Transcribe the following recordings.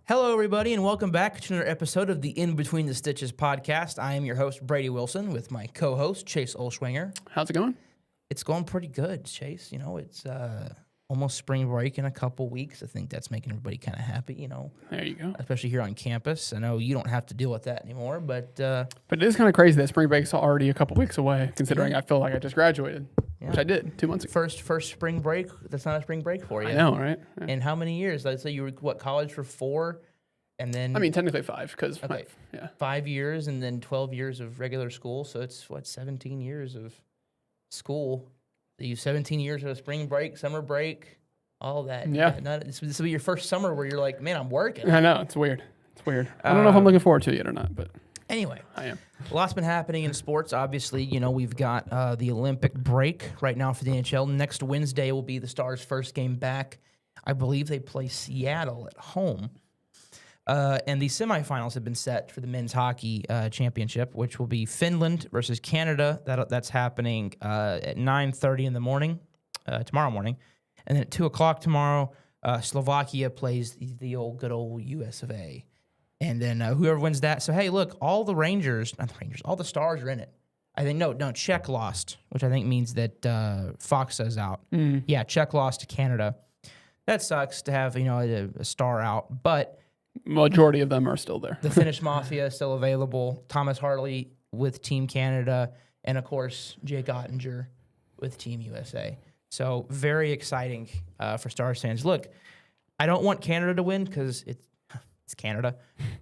Hello, everybody, and welcome back to another episode of the In Between the Stitches podcast. I am your host, Brady Wilson, with my co-host, Chase Olschwinger. How's it going? It's going pretty good, Chase. You know, it's almost spring break in a couple weeks. I think that's making everybody kind of happy, you know. There you go. Especially here on campus. I know you don't have to deal with that anymore, but it is kind of crazy that spring break's already a couple weeks away, considering I feel like I just graduated, which I did 2 months ago. First spring break, that's not a spring break for you. I know, right? Yeah. In how many years? Let's say you were, college for 4, and then... I mean, technically 5, because... Okay, 5 years and then 12 years of regular school, so it's, 17 years of school. You 17 years of spring break, summer break, all that. Yeah. This will be your first summer where you're like, man, I'm working. I know, it's weird. I don't know if I'm looking forward to it yet or not, but... Anyway. I am. A lot's been happening in sports. Obviously, you know, we've got the Olympic break right now for the NHL. Next Wednesday will be the Stars' first game back. I believe they play Seattle at home. And the semifinals have been set for the men's hockey championship, which will be Finland versus Canada. That's happening at 9:30 in the morning, tomorrow morning. And then at 2 o'clock tomorrow, Slovakia plays the good old US of A. And then whoever wins that. So, hey, look, all the Stars are in it. I think, no, Czech lost, which I think means that Fox is out. Yeah, Czech lost to Canada. That sucks to have, a star out, but... Majority of them are still there. The Finnish Mafia is still available. Thomas Harley with Team Canada. And, of course, Jake Ottinger with Team USA. So, very exciting for Stars fans. Look, I don't want Canada to win because it's Canada.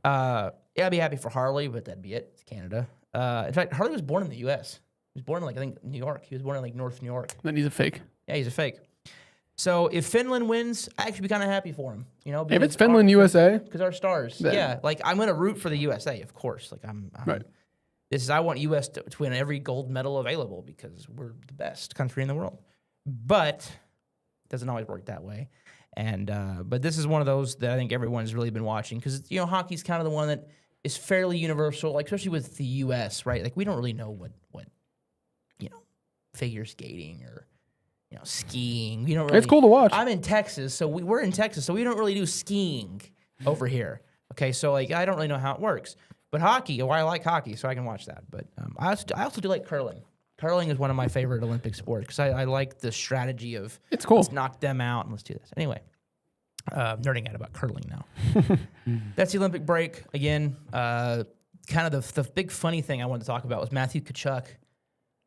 I'd be happy for Harley, but that'd be it. It's Canada. In fact, Harley was born in the U.S. He was born in, I think, New York. He was born in, North New York. Then he's a fake. Yeah, he's a fake. So if Finland wins, I actually be kind of happy for him. If it's Finland, USA, because our Stars. Then. Yeah, I'm gonna root for the USA, of course. Right. I want US to win every gold medal available because we're the best country in the world. But it doesn't always work that way. And but this is one of those that I think everyone's really been watching because hockey's kind of the one that is fairly universal, especially with the US, right? We don't really know what figure skating or skiing. We don't really, it's cool to watch. I'm in Texas, so we're in Texas, so we don't really do skiing over here. Okay, so I don't really know how it works. But hockey, I like hockey, so I can watch that. But I also do like curling. Curling is one of my favorite Olympic sports because I like the strategy of it's cool. Let's knock them out and let's do this. Anyway, nerding out about curling now. That's the Olympic break. Again, kind of the big funny thing I wanted to talk about was Matthew Tkachuk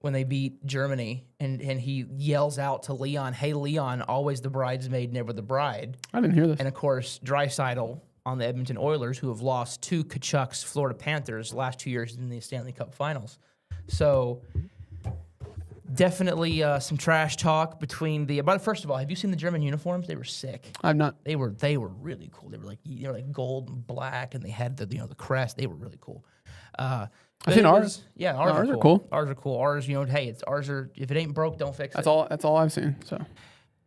when they beat Germany, and he yells out to Leon, "Hey, Leon, always the bridesmaid, never the bride." I didn't hear this. And, of course, Draisaitl on the Edmonton Oilers, who have lost to Tkachuk's Florida Panthers the last 2 years in the Stanley Cup Finals. So definitely some trash talk between the... But first of all, have you seen the German uniforms? They were sick. I've not. They were really cool. They were like gold and black, and they had the crest. They were really cool. I've seen ours. Yeah, ours are cool. Ours are cool. Ours, hey, it's ours are. If it ain't broke, don't fix it. That's all I've seen.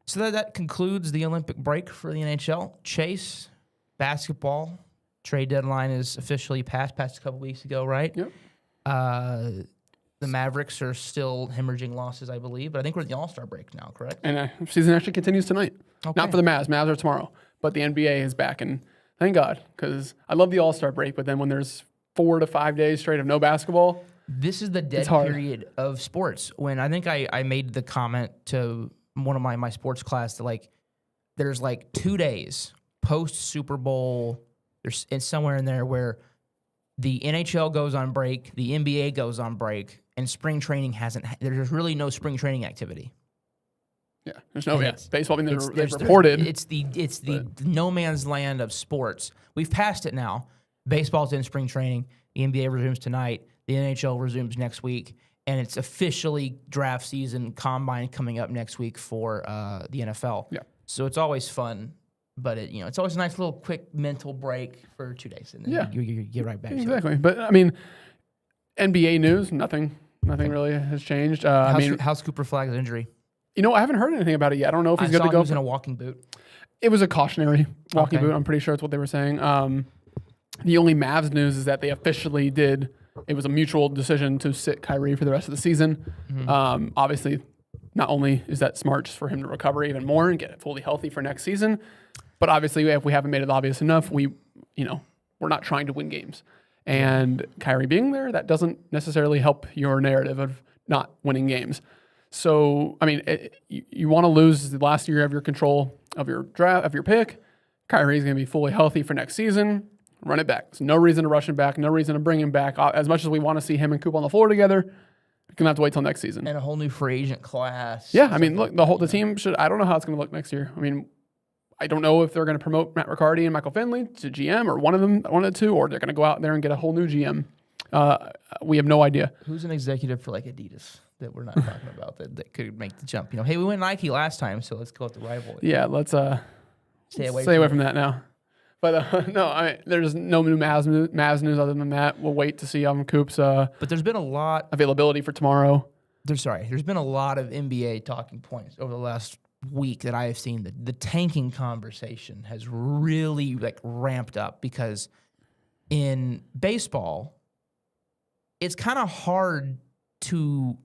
So that concludes the Olympic break for the NHL. Chase, basketball trade deadline is officially passed a couple weeks ago, right? Yep. The Mavericks are still hemorrhaging losses, I believe, but I think we're at the All-Star break now, correct? And season actually continues tonight. Okay. Not for the Mavs. Mavs are tomorrow, but the NBA is back, and thank God, because I love the All-Star break, but then when there's 4 to 5 days straight of no basketball. This is the dead period of sports. When I think I made the comment to one of my sports class that there's 2 days post Super Bowl. There's somewhere in there where the NHL goes on break, the NBA goes on break, and spring training there's really no spring training activity. Yeah, there's no baseball. I mean, they've reported. It's the no man's land of sports. We've passed it now. Baseball's in spring training. The NBA resumes tonight. The NHL resumes next week. And it's officially draft season, combine coming up next week for the NFL. Yeah. So it's always fun, but it's always a nice little quick mental break for 2 days. And then you get right back to it. Exactly. But, I mean, NBA news, nothing really has changed. How's Cooper Flagg's injury? I haven't heard anything about it yet. I don't know if he's good to go. He was in a walking boot. It was a cautionary walking boot. I'm pretty sure that's what they were saying. The only Mavs news is that they officially did. It was a mutual decision to sit Kyrie for the rest of the season. Mm-hmm. Obviously, not only is that smart just for him to recover even more and get fully healthy for next season, but obviously if we haven't made it obvious enough, we we're not trying to win games. And Kyrie being there, that doesn't necessarily help your narrative of not winning games. So, I mean, you want to lose the last year of your control of your draft, of your pick. Kyrie's going to be fully healthy for next season. Run it back. There's no reason to rush him back. No reason to bring him back. As much as we want to see him and Coop on the floor together, we're going to have to wait till next season. And a whole new free agent class. Yeah, I mean, look, the team should. I don't know how it's going to look next year. I mean, I don't know if they're going to promote Matt Riccardi and Michael Finley to GM or one of the two, or they're going to go out there and get a whole new GM. We have no idea. Who's an executive for like Adidas that we're not talking about that could make the jump? Hey, we went Nike last time, so let's go with the rival. Yeah, let's stay away from that now. But no, there's no new Mavs news other than that. We'll wait to see Coop's but there's been a lot availability for tomorrow. There's been a lot of NBA talking points over the last week that I have seen. The tanking conversation has really ramped up because in baseball, it's kind of hard to,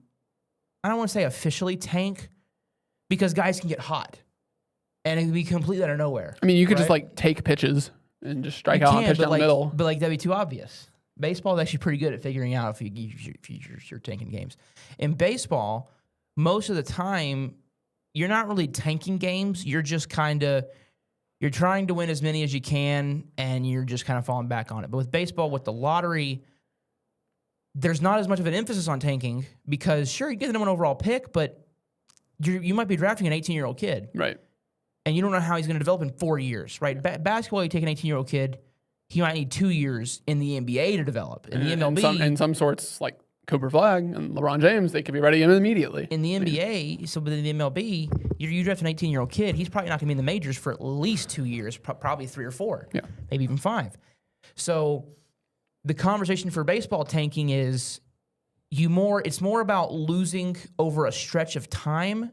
I don't want to say officially tank, because guys can get hot and it can be completely out of nowhere. I mean, you could just take pitches and just strike out and pitch down the middle. But that'd be too obvious. Baseball is actually pretty good at figuring out if you're tanking games. In baseball, most of the time, you're not really tanking games. You're just you're trying to win as many as you can, and you're just kind of falling back on it. But with baseball, with the lottery, there's not as much of an emphasis on tanking because, sure, you get the number one overall pick, but you might be drafting an 18-year-old kid. Right. And you don't know how he's going to develop in 4 years, right? Basketball, you take an 18-year-old kid, he might need 2 years in the NBA to develop. In the MLB... In some sorts, like Cooper Flag and LeBron James, they could be ready immediately. In the NBA, so within the MLB, you draft an 18-year-old kid, he's probably not going to be in the majors for at least 2 years, probably 3 or 4, maybe even 5. So the conversation for baseball tanking is it's more about losing over a stretch of time,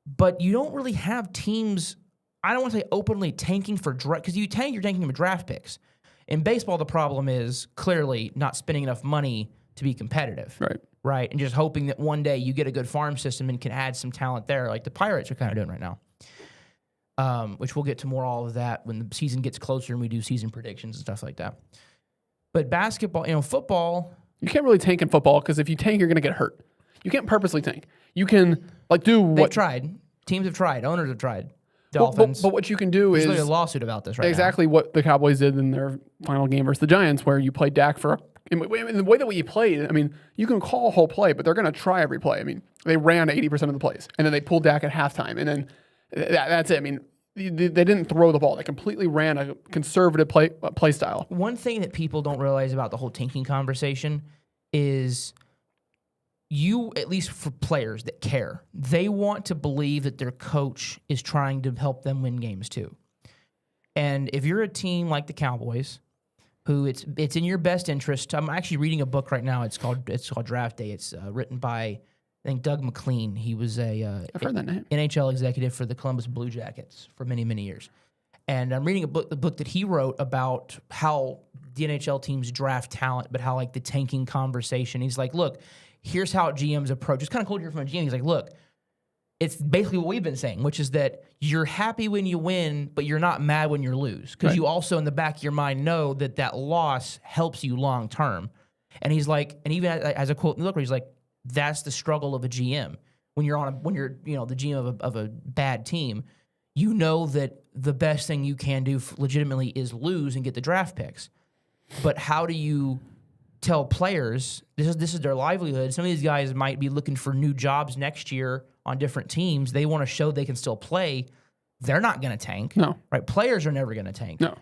but you don't really have teams, I don't want to say openly tanking for draft, because you're tanking for draft picks. In baseball, the problem is clearly not spending enough money to be competitive. Right. And just hoping that one day you get a good farm system and can add some talent there, like the Pirates are kind of doing right now. Which we'll get to more all of that when the season gets closer and we do season predictions and stuff like that. But basketball, football... You can't really tank in football because if you tank, you're going to get hurt. You can't purposely tank. You can do what... They've tried. Teams have tried. Owners have tried. Dolphins. But what you can do is... There's a lawsuit about this right now. Exactly what the Cowboys did in their final game versus the Giants, where you played Dak for... In the way that we played, I mean, you can call a whole play, but they're going to try every play. I mean, they ran 80% of the plays, and then they pulled Dak at halftime, and then that's it. I mean, they didn't throw the ball. They completely ran a conservative play style. One thing that people don't realize about the whole tanking conversation is... at least for players that care, they want to believe that their coach is trying to help them win games too. And if you're a team like the Cowboys, who it's in your best interest, I'm actually reading a book right now. It's called Draft Day. It's written by, I think, Doug McLean. He was I've heard that name. NHL executive for the Columbus Blue Jackets for many, many years. And I'm reading the book that he wrote about how the NHL teams draft talent, but how the tanking conversation. He's like, look, here's how GMs approach. It's kind of cool to hear from a GM. He's like, look, it's basically what we've been saying, which is that you're happy when you win, but you're not mad when you lose. Because you also, in the back of your mind, know that loss helps you long term. And he's like, and even as a quote in the book, he's like, that's the struggle of a GM. When you're the GM of a bad team, you know that the best thing you can do legitimately is lose and get the draft picks. But how do you tell players this is their livelihood? Some of these guys might be looking for new jobs next year on different teams. They want to show they can still play. They're not going to tank. No. Right? Players are never going to tank. No.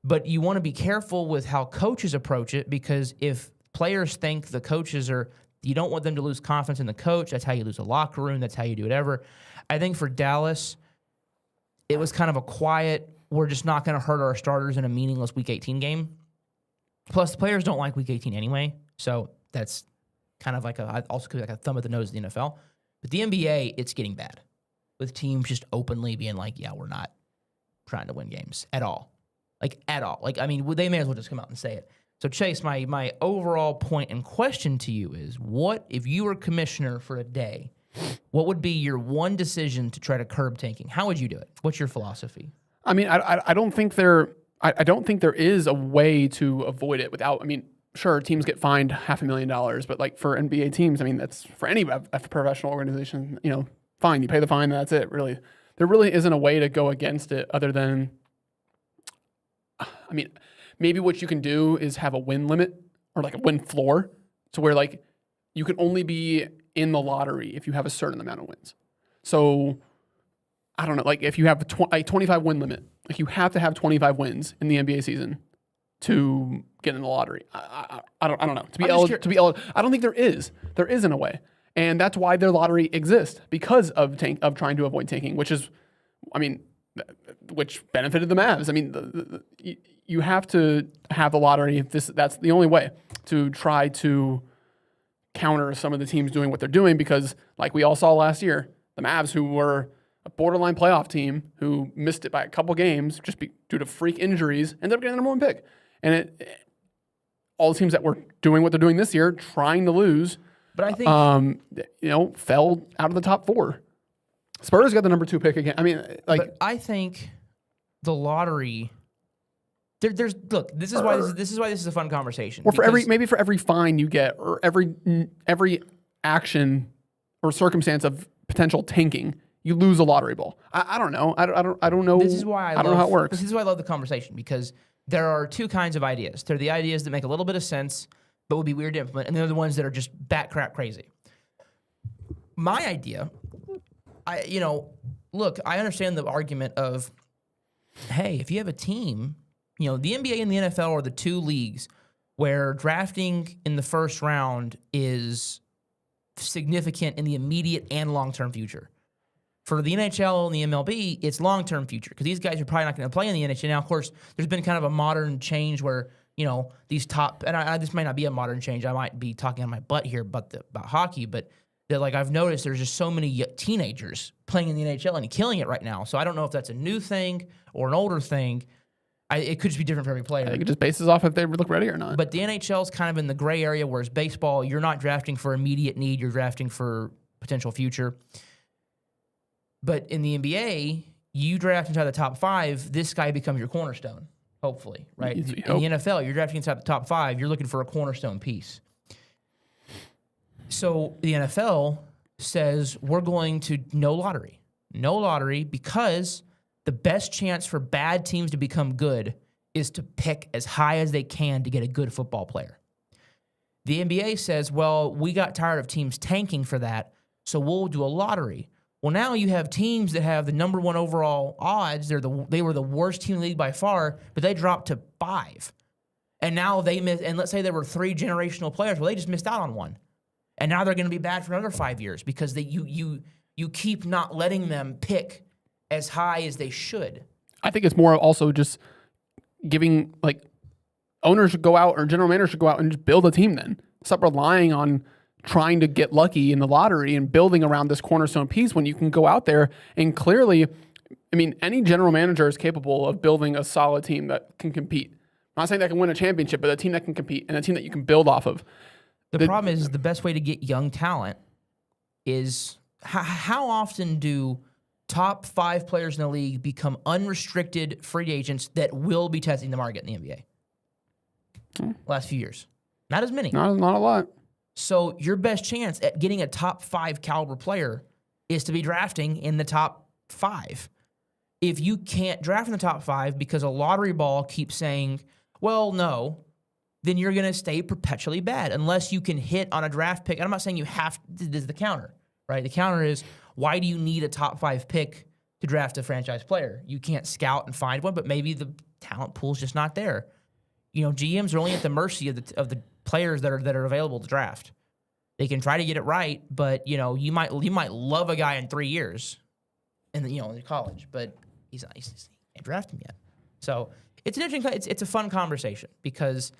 But you want to be careful with how coaches approach it, because if players think the coaches you don't want them to lose confidence in the coach. That's how you lose a locker room. That's how you do whatever. I think for Dallas, it was kind of a quiet, we're just not going to hurt our starters in a meaningless Week 18 game. Plus, the players don't like Week 18 anyway, so that's kind of also could be like a thumb at the nose of the NFL. But the NBA, it's getting bad, with teams just openly being like, yeah, we're not trying to win games at all. At all. I mean, they may as well just come out and say it. So, Chase, my overall point and question to you is, what, if you were commissioner for a day, what would be your one decision to try to curb tanking? How would you do it? What's your philosophy? I mean, I don't think they're... I don't think there is a way to avoid it without. I mean, sure, teams get fined $500,000, but like for NBA teams, I mean, that's for any professional organization. Fine, you pay the fine, and that's it. Really, there really isn't a way to go against it other than, I mean, maybe what you can do is have a win limit or like a win floor, to where like you can only be in the lottery if you have a certain amount of wins. So I don't know, like if you have a 25 win limit, like you have to have 25 wins in the NBA season to get in the lottery. I don't know. To be eligible, I don't think there is. There isn't a way. And that's why their lottery exists, because of trying to avoid tanking, which benefited the Mavs. I mean, you have to have the lottery. That's the only way to try to counter some of the teams doing what they're doing, because like we all saw last year, the Mavs, who were a borderline playoff team who missed it by a couple games due to freak injuries, ended up getting the number one pick. And all the teams that were doing what they're doing this year, trying to lose, but I think fell out of the top 4. Spurs got the number 2 pick again. I mean, like, but I think the lottery. Look. This is why this is a fun conversation. Or for every fine you get, or every action or circumstance of potential tanking, you lose a lottery ball. I don't know. I don't know. This is why I don't know how it works. This is why I love the conversation, because there are 2 kinds of ideas. There are the ideas that make a little bit of sense, but would be weird to implement, and they're the ones that are just bat crap crazy. My idea, look, I understand the argument of, hey, if you have a team, the NBA and the NFL are the 2 leagues where drafting in the first round is significant in the immediate and long-term future. For the NHL and the MLB, it's long-term future, because these guys are probably not going to play in the NHL. Now, of course, there's been kind of a modern change where, these top, and this might not be a modern change. I might be talking on my butt here about hockey, but that, like, I've noticed there's just so many teenagers playing in the NHL and killing it right now. So I don't know if that's a new thing or an older thing. It could just be different for every player. I think it just bases off if they look ready or not. But the NHL is kind of in the gray area, whereas baseball, you're not drafting for immediate need. You're drafting for potential future. But in the NBA, you draft inside the top 5, this guy becomes your cornerstone, hopefully, right? In the NFL, you're drafting inside the top 5, you're looking for a cornerstone piece. So the NFL says we're going to no lottery, because the best chance for bad teams to become good is to pick as high as they can to get a good football player. The NBA says, well, we got tired of teams tanking for that, so we'll do a lottery. Well, now you have teams that have the number 1 overall odds. They were the worst team in the league by far, but they dropped to 5. And now they miss. And let's say there were 3 generational players. Well, they just missed out on 1, and now they're going to be bad for another 5 years, because you keep not letting them pick as high as they should. I think it's more also just giving, like, owners should go out, or general managers should go out and just build a team. Then stop relying on trying to get lucky in the lottery and building around this cornerstone piece, when you can go out there and clearly, I mean, any general manager is capable of building a solid team that can compete. I'm not saying that can win a championship, but a team that can compete and a team that you can build off of. The problem is the best way to get young talent is how often do top 5 players in the league become unrestricted free agents that will be testing the market in the NBA? Last few years. Not as many. Not a lot. So your best chance at getting a top 5 caliber player is to be drafting in the top 5. If you can't draft in the top 5 because a lottery ball keeps saying, well, no, then you're going to stay perpetually bad unless you can hit on a draft pick. And I'm not saying you have to, this is the counter, right? The counter is, why do you need a top 5 pick to draft a franchise player? You can't scout and find one, but maybe the talent pool's just not there. GMs are only at the mercy of the players that are available to draft. They can try to get it right, but you might love a guy in 3 years, in college, but you can't draft him yet. So it's an interesting. It's a fun conversation, because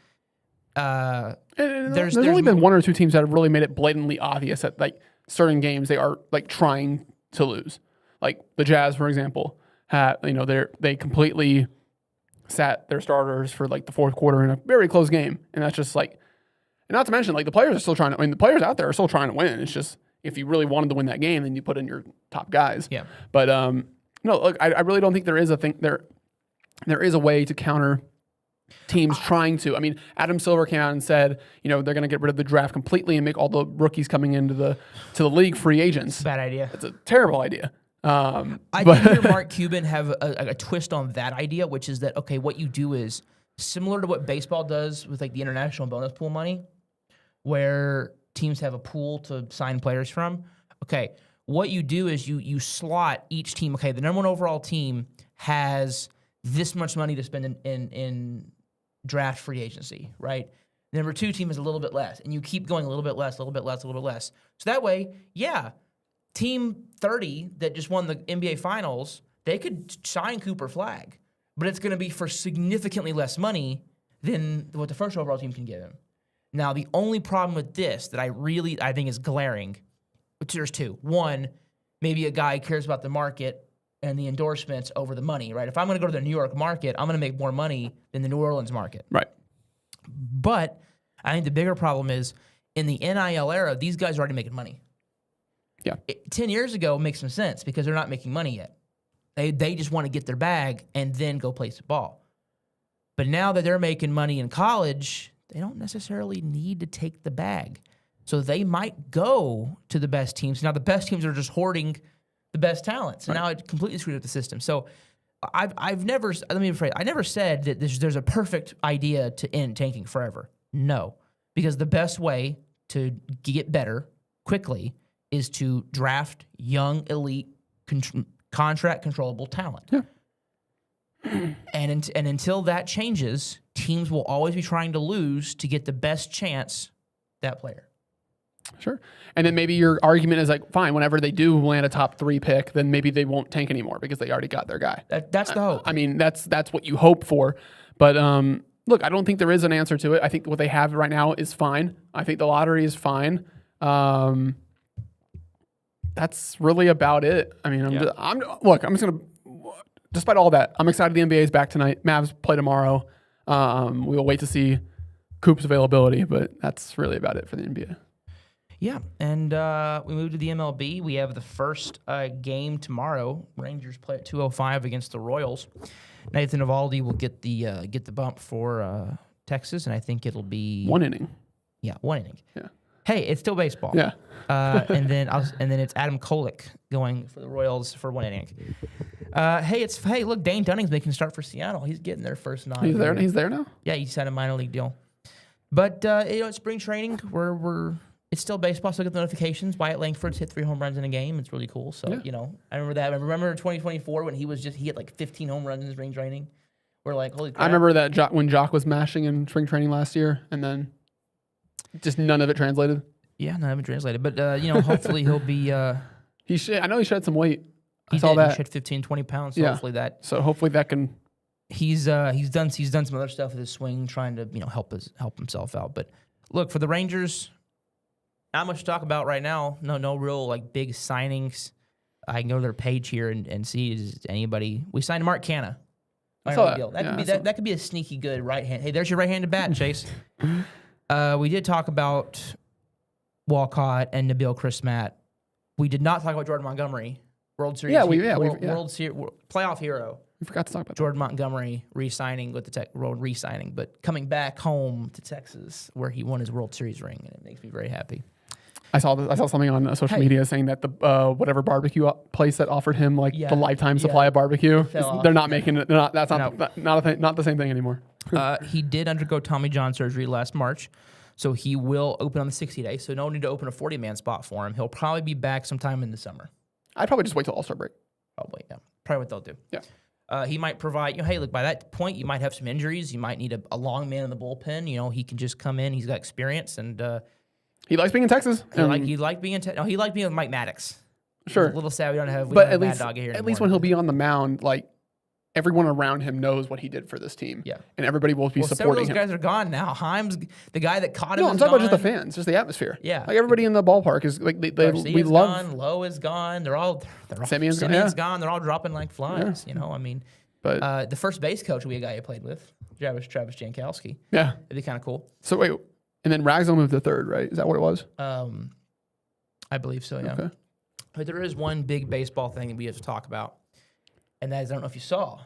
there's only been 1 or 2 teams that have really made it blatantly obvious that, like, certain games they are, like, trying to lose. Like the Jazz, for example, they completely sat their starters for, like, the 4th quarter in a very close game, and that's just like. And not to mention, like, the players are still trying to. I mean, the players out there are still trying to win. It's just, if you really wanted to win that game, then you put in your top guys. Yeah. But no, look, I really don't think there is a thing there. there is a way to counter teams trying to. I mean, Adam Silver came out and said, they're going to get rid of the draft completely and make all the rookies coming into the league free agents. Bad idea. It's a terrible idea. I did hear Mark Cuban have a twist on that idea, which is that, okay, what you do is similar to what baseball does with like the international bonus pool money, where teams have a pool to sign players from. Okay, what you do is you slot each team. Okay, the number one overall team has this much money to spend in draft free agency, right? The number two team is a little bit less, and you keep going a little bit less, a little bit less, a little bit less. So that way, yeah, team 30 that just won the NBA Finals, they could sign Cooper Flagg, but it's going to be for significantly less money than what the first overall team can give him. Now, the only problem with this that I think is glaring, there's two. One, maybe a guy cares about the market and the endorsements over the money, right? If I'm going to go to the New York market, I'm going to make more money than the New Orleans market. Right. But I think the bigger problem is in the NIL era, these guys are already making money. Yeah. 10 years ago makes some sense because they're not making money yet. They just want to get their bag and then go play some ball. But now that they're making money in college, they don't necessarily need to take the bag. So they might go to the best teams. Now the best teams are just hoarding the best talent. So now it completely screwed up the system. So I never said that there's a perfect idea to end tanking forever. No, because the best way to get better quickly is to draft young, elite, contract controllable talent. Yeah. And until that changes, teams will always be trying to lose to get the best chance that player. Sure. And then maybe your argument is like, fine, whenever they do land a top 3 pick, then maybe they won't tank anymore because they already got their guy. That's the hope. I mean, that's what you hope for. But look, I don't think there is an answer to it. I think what they have right now is fine. I think the lottery is fine. That's really about it. I mean, despite all that, I'm excited the NBA is back tonight. Mavs play tomorrow. We will wait to see Coop's availability, but that's really about it for the NBA. Yeah, and we move to the MLB. We have the first game tomorrow. Rangers play at 2:05 against the Royals. Nathan Eovaldi will get the bump for Texas, and I think it'll be 1 inning. Yeah, 1 inning. Yeah. Hey, it's still baseball. Yeah. and then it's Adam Kolek going for the Royals for 1 inning. Look, Dane Dunning's making a start for Seattle. He's getting their first nod. He's there. He's there now. Yeah, he signed a minor league deal. But it's spring training. It's still baseball. Still get the notifications. Wyatt Langford's hit 3 home runs in a game. It's really cool. So I remember that. I remember 2024 when he hit like 15 home runs in spring training. We're like, holy crap. I remember that when Jock was mashing in spring training last year, and then just none of it translated. Yeah, none of it translated. But hopefully he'll be. I know he shed some weight. He shed 15, 20 pounds. So hopefully that. So hopefully that can. He's done some other stuff with his swing, trying to help himself out. But look, for the Rangers, not much to talk about right now. No real like big signings. I can go to their page here and see is anybody. We signed Mark Canha. That could be a sneaky good right hand. Hey, there's your right-handed bat, Chase. We did talk about Walcott and Nabil Chrismat. We did not talk about Jordan Montgomery, World Series. World Series playoff hero. We forgot to talk about Jordan Montgomery re-signing with the re-signing, but coming back home to Texas where he won his World Series ring, and it makes me very happy. I saw something on social media saying that the whatever barbecue place that offered him the lifetime supply of barbecue, they're not making it. That's not the same thing anymore. He did undergo Tommy John surgery last March, so he will open on the 60-day. So no need to open a 40-man spot for him. He'll probably be back sometime in the summer. I'd probably just wait till All-Star break. Probably, yeah. Probably what they'll do. Yeah. He might provide. Hey, look, by that point, you might have some injuries. You might need a long man in the bullpen. He can just come in. He's got experience and. He likes being in Texas. He liked being with Mike Maddox. Sure. A little sad we don't have But at Mad Dog here. least when he'll be on the mound, everyone around him knows what he did for this team. Yeah. And everybody will be supporting him. Some of those guys are gone now. Himes, the guy that caught him. No, I'm talking about just the fans, just the atmosphere. Yeah. Everybody in the ballpark is we love. Gone, Lowe is gone. They're all Simeon's gone. They're all dropping like flies. Yeah. But the first base coach will be a guy you played with, Travis Jankowski. Yeah. It'd be kind of cool. So wait. And then Ragzell moved to third, right? Is that what it was? I believe so, yeah. Okay. But there is one big baseball thing that we have to talk about, and that is, I don't know if you saw,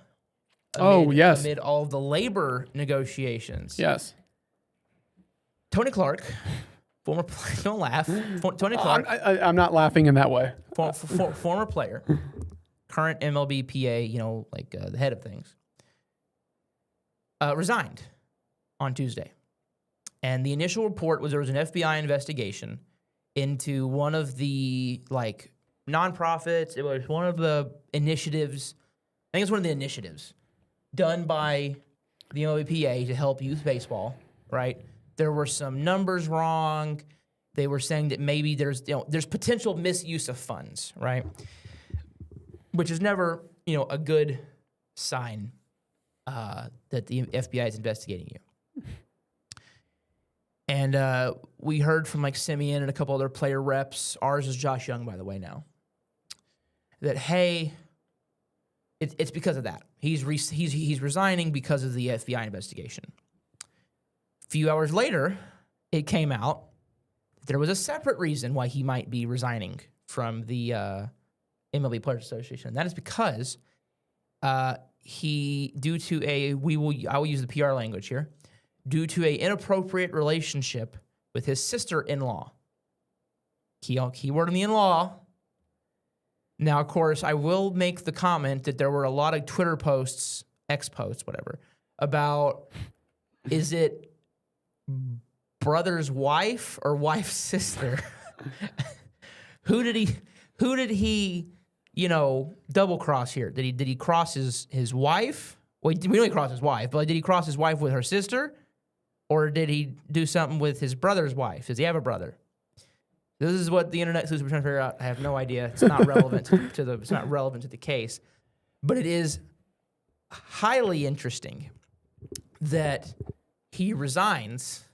yes. amid all of the labor negotiations. Yes. Tony Clark, former player, don't laugh. Tony Clark, I'm not laughing in that way. former player, current MLB PA, the head of things, resigned on Tuesday. And the initial report was there was an FBI investigation into one of the nonprofits. It was one of the initiatives. I think it's one of the initiatives done by the MLBPA to help youth baseball. Right? There were some numbers wrong. They were saying that maybe there's potential misuse of funds. Right? Which is never a good sign that the FBI is investigating you. And we heard from Simeon and a couple other player reps. Ours is Josh Young, by the way, now. That hey, it's because of that. He's resigning because of the FBI investigation. A few hours later, it came out that there was a separate reason why he might be resigning from the MLB Players Association. And that is because I will use the PR language here. Due to an inappropriate relationship with his sister-in-law. Keyword in the in-law. Now, of course, I will make the comment that there were a lot of Twitter posts, X-posts, whatever, about is it brother's wife or wife's sister? Who did he double cross here? Did he cross his wife? Well, we know he crossed his wife, but did he cross his wife with her sister? Or did he do something with his brother's wife? Does he have a brother? This is what the internet seems to be trying to figure out. I have no idea. It's not relevant it's not relevant to the case. But it is highly interesting that he resigns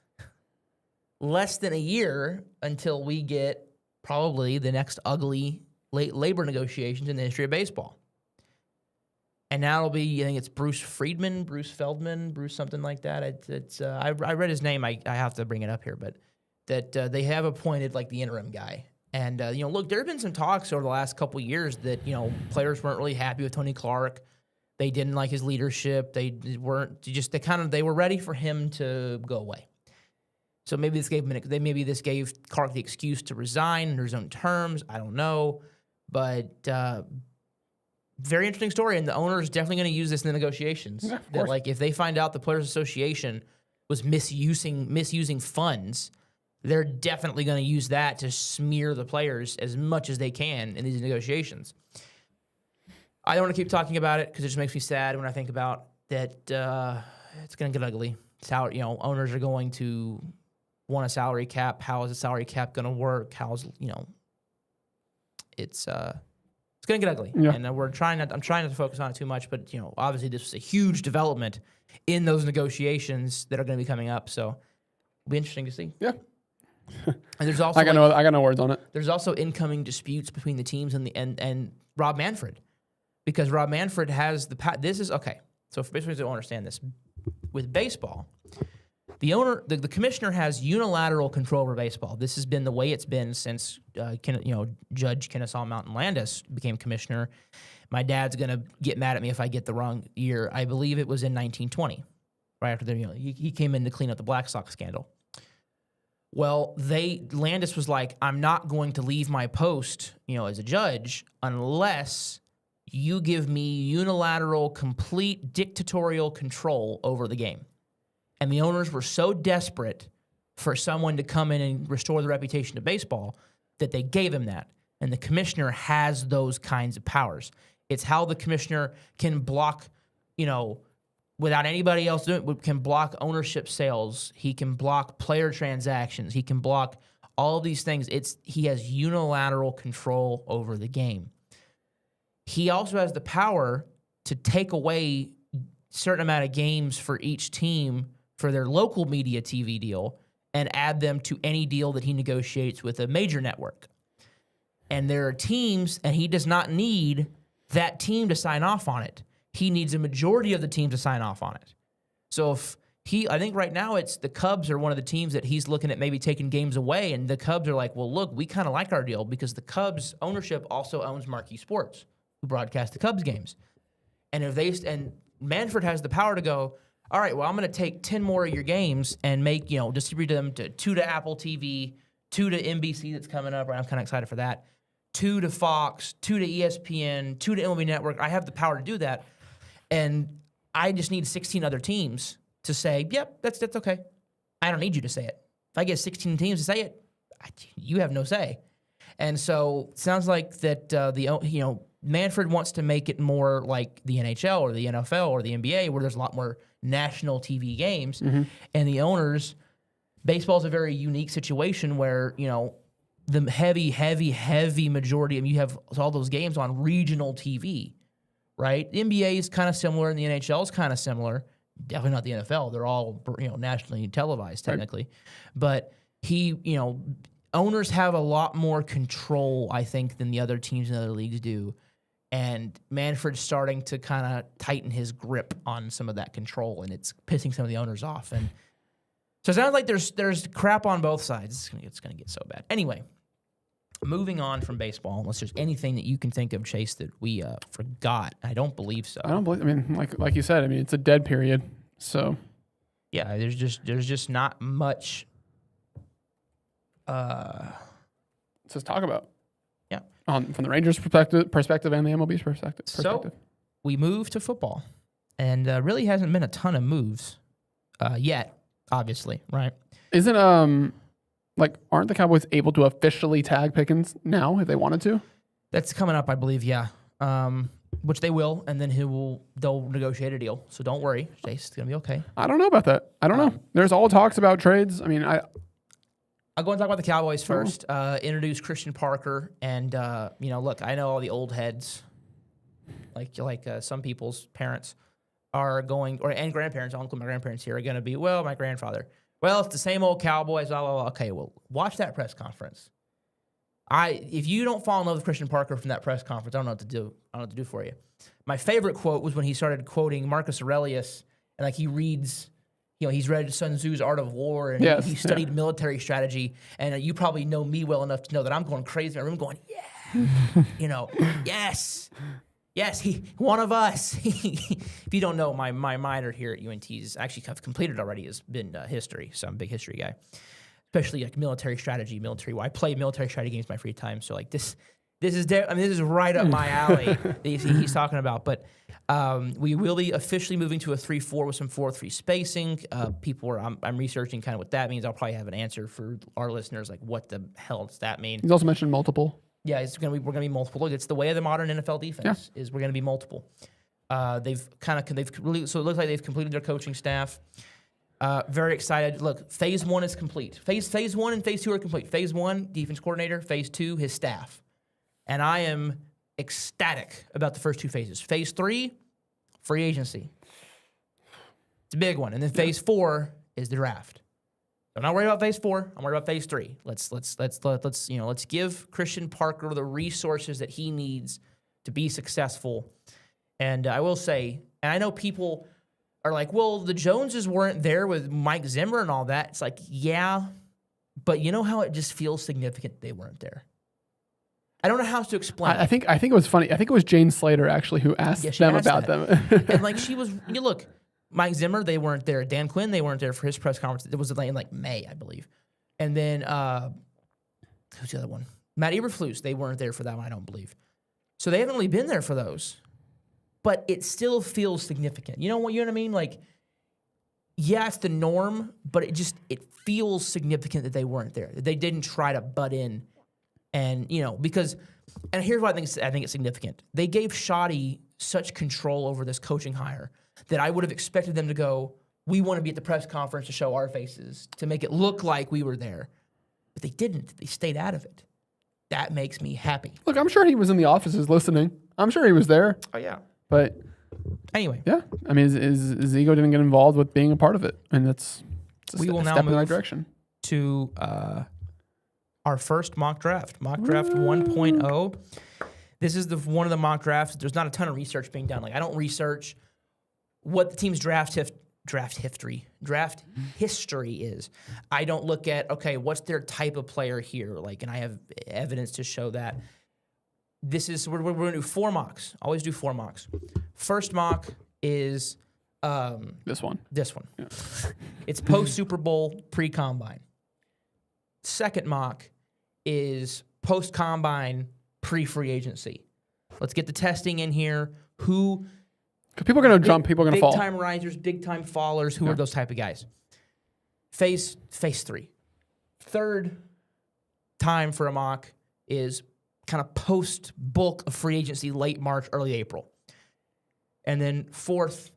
less than a year until we get probably the next ugly late labor negotiations in the history of baseball. And now it'll be, I think it's Bruce Feldman, Bruce something like that. I read his name. I have to bring it up here, but that they have appointed the interim guy. And, look, there have been some talks over the last couple of years that, players weren't really happy with Tony Clark. They didn't like his leadership. They were ready for him to go away. So maybe this gave Clark the excuse to resign under his own terms. I don't know. But, very interesting story, and the owner is definitely going to use this in the negotiations. Yeah, that if they find out the Players Association was misusing funds, they're definitely going to use that to smear the players as much as they can in these negotiations. I don't want to keep talking about it because it just makes me sad when I think about that. It's going to get ugly. Owners are going to want a salary cap. How is the salary cap going to work? It's going to get ugly, and I'm trying not to focus on it too much. But obviously, this was a huge development in those negotiations that are going to be coming up. So, it'll be interesting to see. Yeah. And there's also I got no words on it. There's also incoming disputes between the teams and Rob Manfred, because Rob Manfred has this is okay. So for basically, don't understand this with baseball. The commissioner has unilateral control over baseball. This has been the way it's been since Judge Kennesaw Mountain Landis became commissioner. My dad's gonna get mad at me if I get the wrong year. I believe it was in 1920, right after he came in to clean up the Black Sox scandal. Well, Landis was like, I'm not going to leave my post, as a judge unless you give me unilateral, complete dictatorial control over the game. And the owners were so desperate for someone to come in and restore the reputation of baseball that they gave him that. And the commissioner has those kinds of powers. It's how the commissioner can block, without anybody else doing it, can block ownership sales. He can block player transactions. He can block all of these things. He has unilateral control over the game. He also has the power to take away a certain amount of games for each team for their local media TV deal and add them to any deal that he negotiates with a major network. And there are teams, and he does not need that team to sign off on it. He needs a majority of the team to sign off on it. So I think right now it's the Cubs are one of the teams that he's looking at maybe taking games away, and the Cubs are like, well, look, we kind of like our deal because the Cubs ownership also owns Marquee Sports, who broadcast the Cubs games. And Manfred has the power to go, all right, well, I'm going to take 10 more of your games and make, distribute them to 2 to Apple TV, 2 to NBC that's coming up. Right? I'm kind of excited for that. 2 to Fox, 2 to ESPN, 2 to MLB Network. I have the power to do that. And I just need 16 other teams to say, yep, that's okay. I don't need you to say it. If I get 16 teams to say it, you have no say. And so it sounds like that Manfred wants to make it more like the NHL or the NFL or the NBA, where there's a lot more national TV games. Mm-hmm. And the owners, baseball is a very unique situation where, the heavy majority, you have all those games on regional TV, right? The NBA is kind of similar and the NHL is kind of similar. Definitely not the NFL. They're all, nationally televised technically. Right. But owners have a lot more control, I think, than the other teams in other leagues do. And Manfred's starting to kind of tighten his grip on some of that control, and it's pissing some of the owners off. And so it sounds like there's crap on both sides. It's going to get so bad. Anyway, moving on from baseball, unless there's anything that you can think of, Chase, that we forgot. I don't believe so. Like you said, it's a dead period. So yeah, there's just not much to talk about. Yeah. From the Rangers' perspective and the MLB's perspective. So we move to football, and really hasn't been a ton of moves yet, obviously, right? Isn't aren't the Cowboys able to officially tag Pickens now if they wanted to? That's coming up, I believe, yeah. Which they will, and then they'll negotiate a deal. So don't worry, Chase, it's gonna be okay. I don't know about that. I don't know. There's all talks about trades. I'll go and talk about the Cowboys first. Introduce Christian Parker, and look, I know all the old heads, like some people's parents are going, and grandparents. I'll include my grandparents here. Are going to be my grandfather. Well, it's the same old Cowboys. Blah, blah, blah. Okay, well, watch that press conference. If you don't fall in love with Christian Parker from that press conference, I don't know what to do. I don't know what to do for you. My favorite quote was when he started quoting Marcus Aurelius, and he reads. He's read Sun Tzu's Art of War, and he studied military strategy. And you probably know me well enough to know that I'm going crazy in my room going, yes, he one of us. If you don't know, my minor here at UNT is actually completed already, has been history. So I'm a big history guy, especially military strategy, I play military strategy games in my free time. So this is right up my alley that he's talking about. But we will be officially moving to a 3-4 with some 4-3 spacing. I'm researching kind of what that means. I'll probably have an answer for our listeners, like what the hell does that mean? He's also mentioned multiple. Yeah, we're gonna be multiple. Look, it's the way of the modern NFL defense. Is we're gonna be multiple. So it looks like they've completed their coaching staff. Very excited. Look, phase 1 is complete. Phase 1 and phase 2 are complete. Phase 1, defense coordinator. Phase 2, his staff. And I am ecstatic about the first 2 phases. Phase 3, free agency. It's a big one. And then phase 4 is the draft. I'm not worried about phase 4. I'm worried about phase 3. Let's give Christian Parker the resources that he needs to be successful. And I will say, and I know people are like, well, the Joneses weren't there with Mike Zimmer and all that. It's like, yeah, but you know how it just feels significant they weren't there. I don't know how else to explain. I think it was funny. I think it was Jane Slater actually who asked them about them. And she was, look, Mike Zimmer, they weren't there. Dan Quinn, they weren't there for his press conference. It was in May, I believe. And then who's the other one? Matt Eberflus, they weren't there for that one, I don't believe. So they haven't really been there for those. But it still feels significant. You know what I mean? It's the norm, but it feels significant that they weren't there. That they didn't try to butt in. And, because here's why I think it's significant. They gave Shoddy such control over this coaching hire that I would have expected them to go, we want to be at the press conference to show our faces, to make it look like we were there. But they didn't. They stayed out of it. That makes me happy. Look, I'm sure he was in the offices listening. I'm sure he was there. Oh, yeah. But anyway. Yeah. His ego didn't get involved with being a part of it. And that's we will now step move in the right direction. To our first mock draft 1.0. This is one of the mock drafts. There's not a ton of research being done. I don't research what the team's draft history is. I don't look at, what's their type of player here? And I have evidence to show that. We're going to do 4 mocks. Always do 4 mocks. First mock, is This one. this one. Yeah. It's post Super Bowl, pre combine. Second mock is post combine, pre free agency. Let's get the testing in here. Who? Because people are going to jump, people are going to fall. Big time risers, big time fallers. Who are those type of guys? Phase 3. Third time for a mock is kind of post bulk of free agency, late March, early April. And then fourth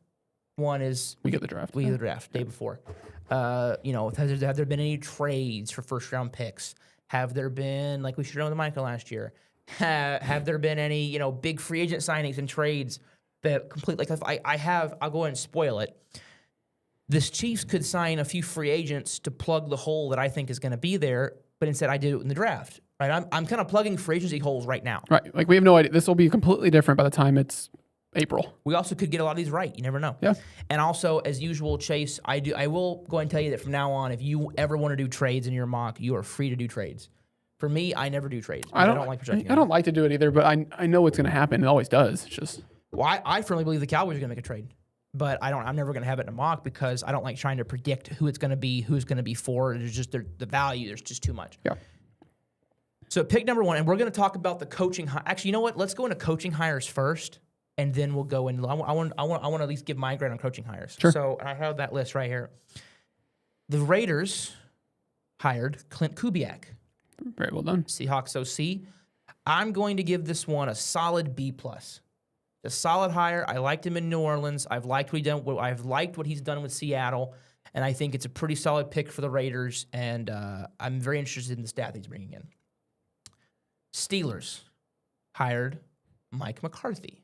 one is We get the draft. day before. Have there been any trades for first round picks? Have there been, like we should know with Michael last year, have there been any, big free agent signings and trades that complete, like if I'll go ahead and spoil it. This Chiefs could sign a few free agents to plug the hole that I think is going to be there, but instead I did it in the draft. Right? I'm kind of plugging free agency holes right now. Right. Like we have no idea. This will be completely different by the time it's April. We also could get a lot of these right. You never know. Yeah. And also, as usual, Chase, I will go and tell you that from now on, if you ever want to do trades in your mock, you are free to do trades. For me, I never do trades. I don't like projecting. I don't like to do it either, but I know it's going to happen. It always does. It's just. Well, I firmly believe the Cowboys are going to make a trade, but I'm never going to have it in a mock because I don't like trying to predict who it's going to be, who's going to be for. There's just the value. There's just too much. Yeah. So pick number 1, and we're going to talk about the coaching. Actually, you know what? Let's go into coaching hires first, and then we'll go into. I want to at least give my grade on coaching hires. Sure. So I have that list right here. The Raiders hired Clint Kubiak, Very well done. Seahawks OC. I'm going to give this one a solid B+. A solid hire. I liked him in New Orleans. I've liked what he's done with Seattle, and I think it's a pretty solid pick for the Raiders. And I'm very interested in the stat that he's bringing in. Steelers hired Mike McCarthy.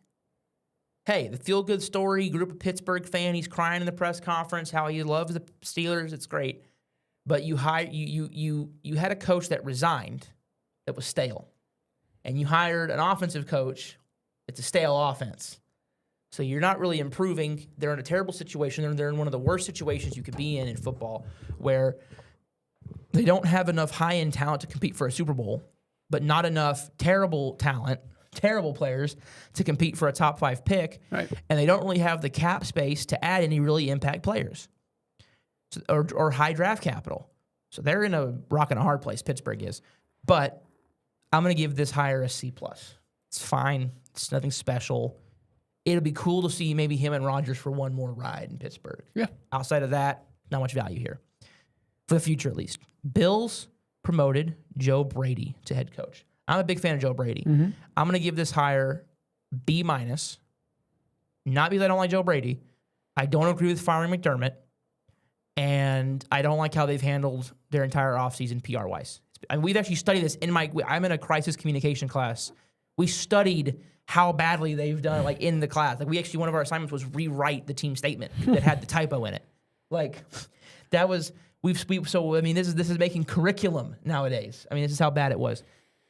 Hey, the feel-good story. Grew up a Pittsburgh fan. He's crying in the press conference how he loves the Steelers. It's great, but you had a coach that resigned, that was stale, and you hired an offensive coach. It's a stale offense. So you're not really improving. They're in a terrible situation. They're in one of the worst situations you could be in football, where they don't have enough high-end talent to compete for a Super Bowl, but not enough terrible talent, terrible players to compete for a top 5 pick. Right. And they don't really have the cap space to add any really impact players or high draft capital. So they're in a rock and a hard place, Pittsburgh is. But I'm going to give this hire a C+. It's fine. It's nothing special. It'll be cool to see maybe him and Rodgers for one more ride in Pittsburgh. Yeah. Outside of that, not much value here. For the future, at least. Bills promoted Joe Brady to head coach. I'm a big fan of Joe Brady. Mm-hmm. I'm going to give this hire B-. Not because I don't like Joe Brady. I don't agree with firing McDermott. And I don't like how they've handled their entire offseason PR-wise. And we've actually studied this I'm in a crisis communication class. We studied how badly they've done, like, in the class. Like, one of our assignments was rewrite the team statement that had the typo in it. Like, that was, so, I mean, this is making curriculum nowadays. I mean, this is how bad it was.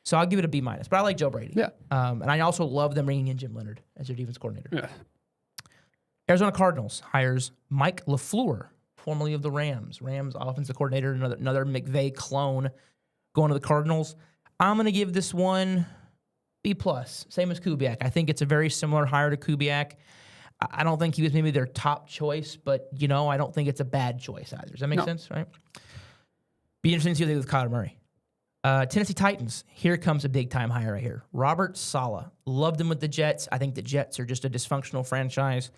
So I'll give it a B-. But I like Joe Brady. Yeah. And I also love them bringing in Jim Leonard as their defense coordinator. Yeah. Arizona Cardinals hires Mike LaFleur, formerly of the Rams. Rams offensive coordinator, another McVay clone, going to the Cardinals. I'm going to give this one B+, same as Kubiak. I think it's a very similar hire to Kubiak. I don't think he was maybe their top choice, but, I don't think it's a bad choice either. Does that make sense, right? Be interesting to see what they do with Kyler Murray. Tennessee Titans, here comes a big-time hire right here. Robert Saleh. Loved him with the Jets. I think the Jets are just a dysfunctional franchise.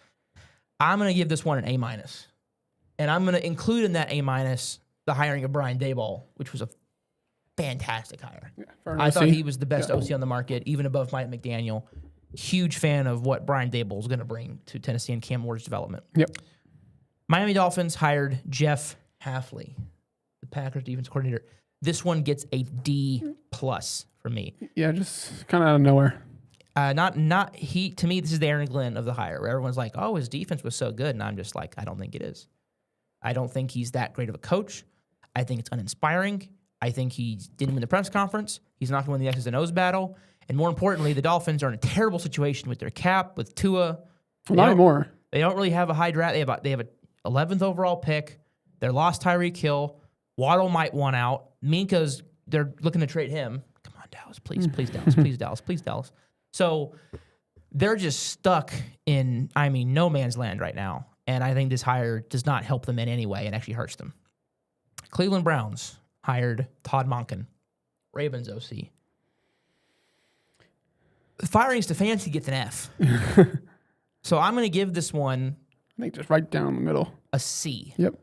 I'm going to give this one an A-. And I'm going to include in that A- the hiring of Brian Daboll, which was a fantastic hire. Yeah, I thought he was the best OC on the market, even above Mike McDaniel. Huge fan of what Brian Daboll is going to bring to Tennessee and Cam Ward's development. Yep. Miami Dolphins hired Jeff Hafley, the Packers defense coordinator. This one gets a D+ from me. Yeah, just kind of out of nowhere. To me, this is the Aaron Glenn of the hire, where everyone's like, oh, his defense was so good. And I'm just like, I don't think it is. I don't think he's that great of a coach. I think it's uninspiring. I think he didn't win the press conference. He's not going to win the X's and O's battle. And more importantly, the Dolphins are in a terrible situation with their cap, with Tua. Well, not anymore. They don't really have a high draft. They have an 11th overall pick. They lost Tyreek Hill. Waddle might want out. they're looking to trade him. Come on, Dallas, please, Dallas, please, Dallas. So they're just stuck in, I mean, no man's land right now. And I think this hire does not help them in any way and actually hurts them. Cleveland Browns hired Todd Monken, Ravens OC. Firing Stefanski gets an F. So I'm going to give this one I think just right down the middle. a C. Yep.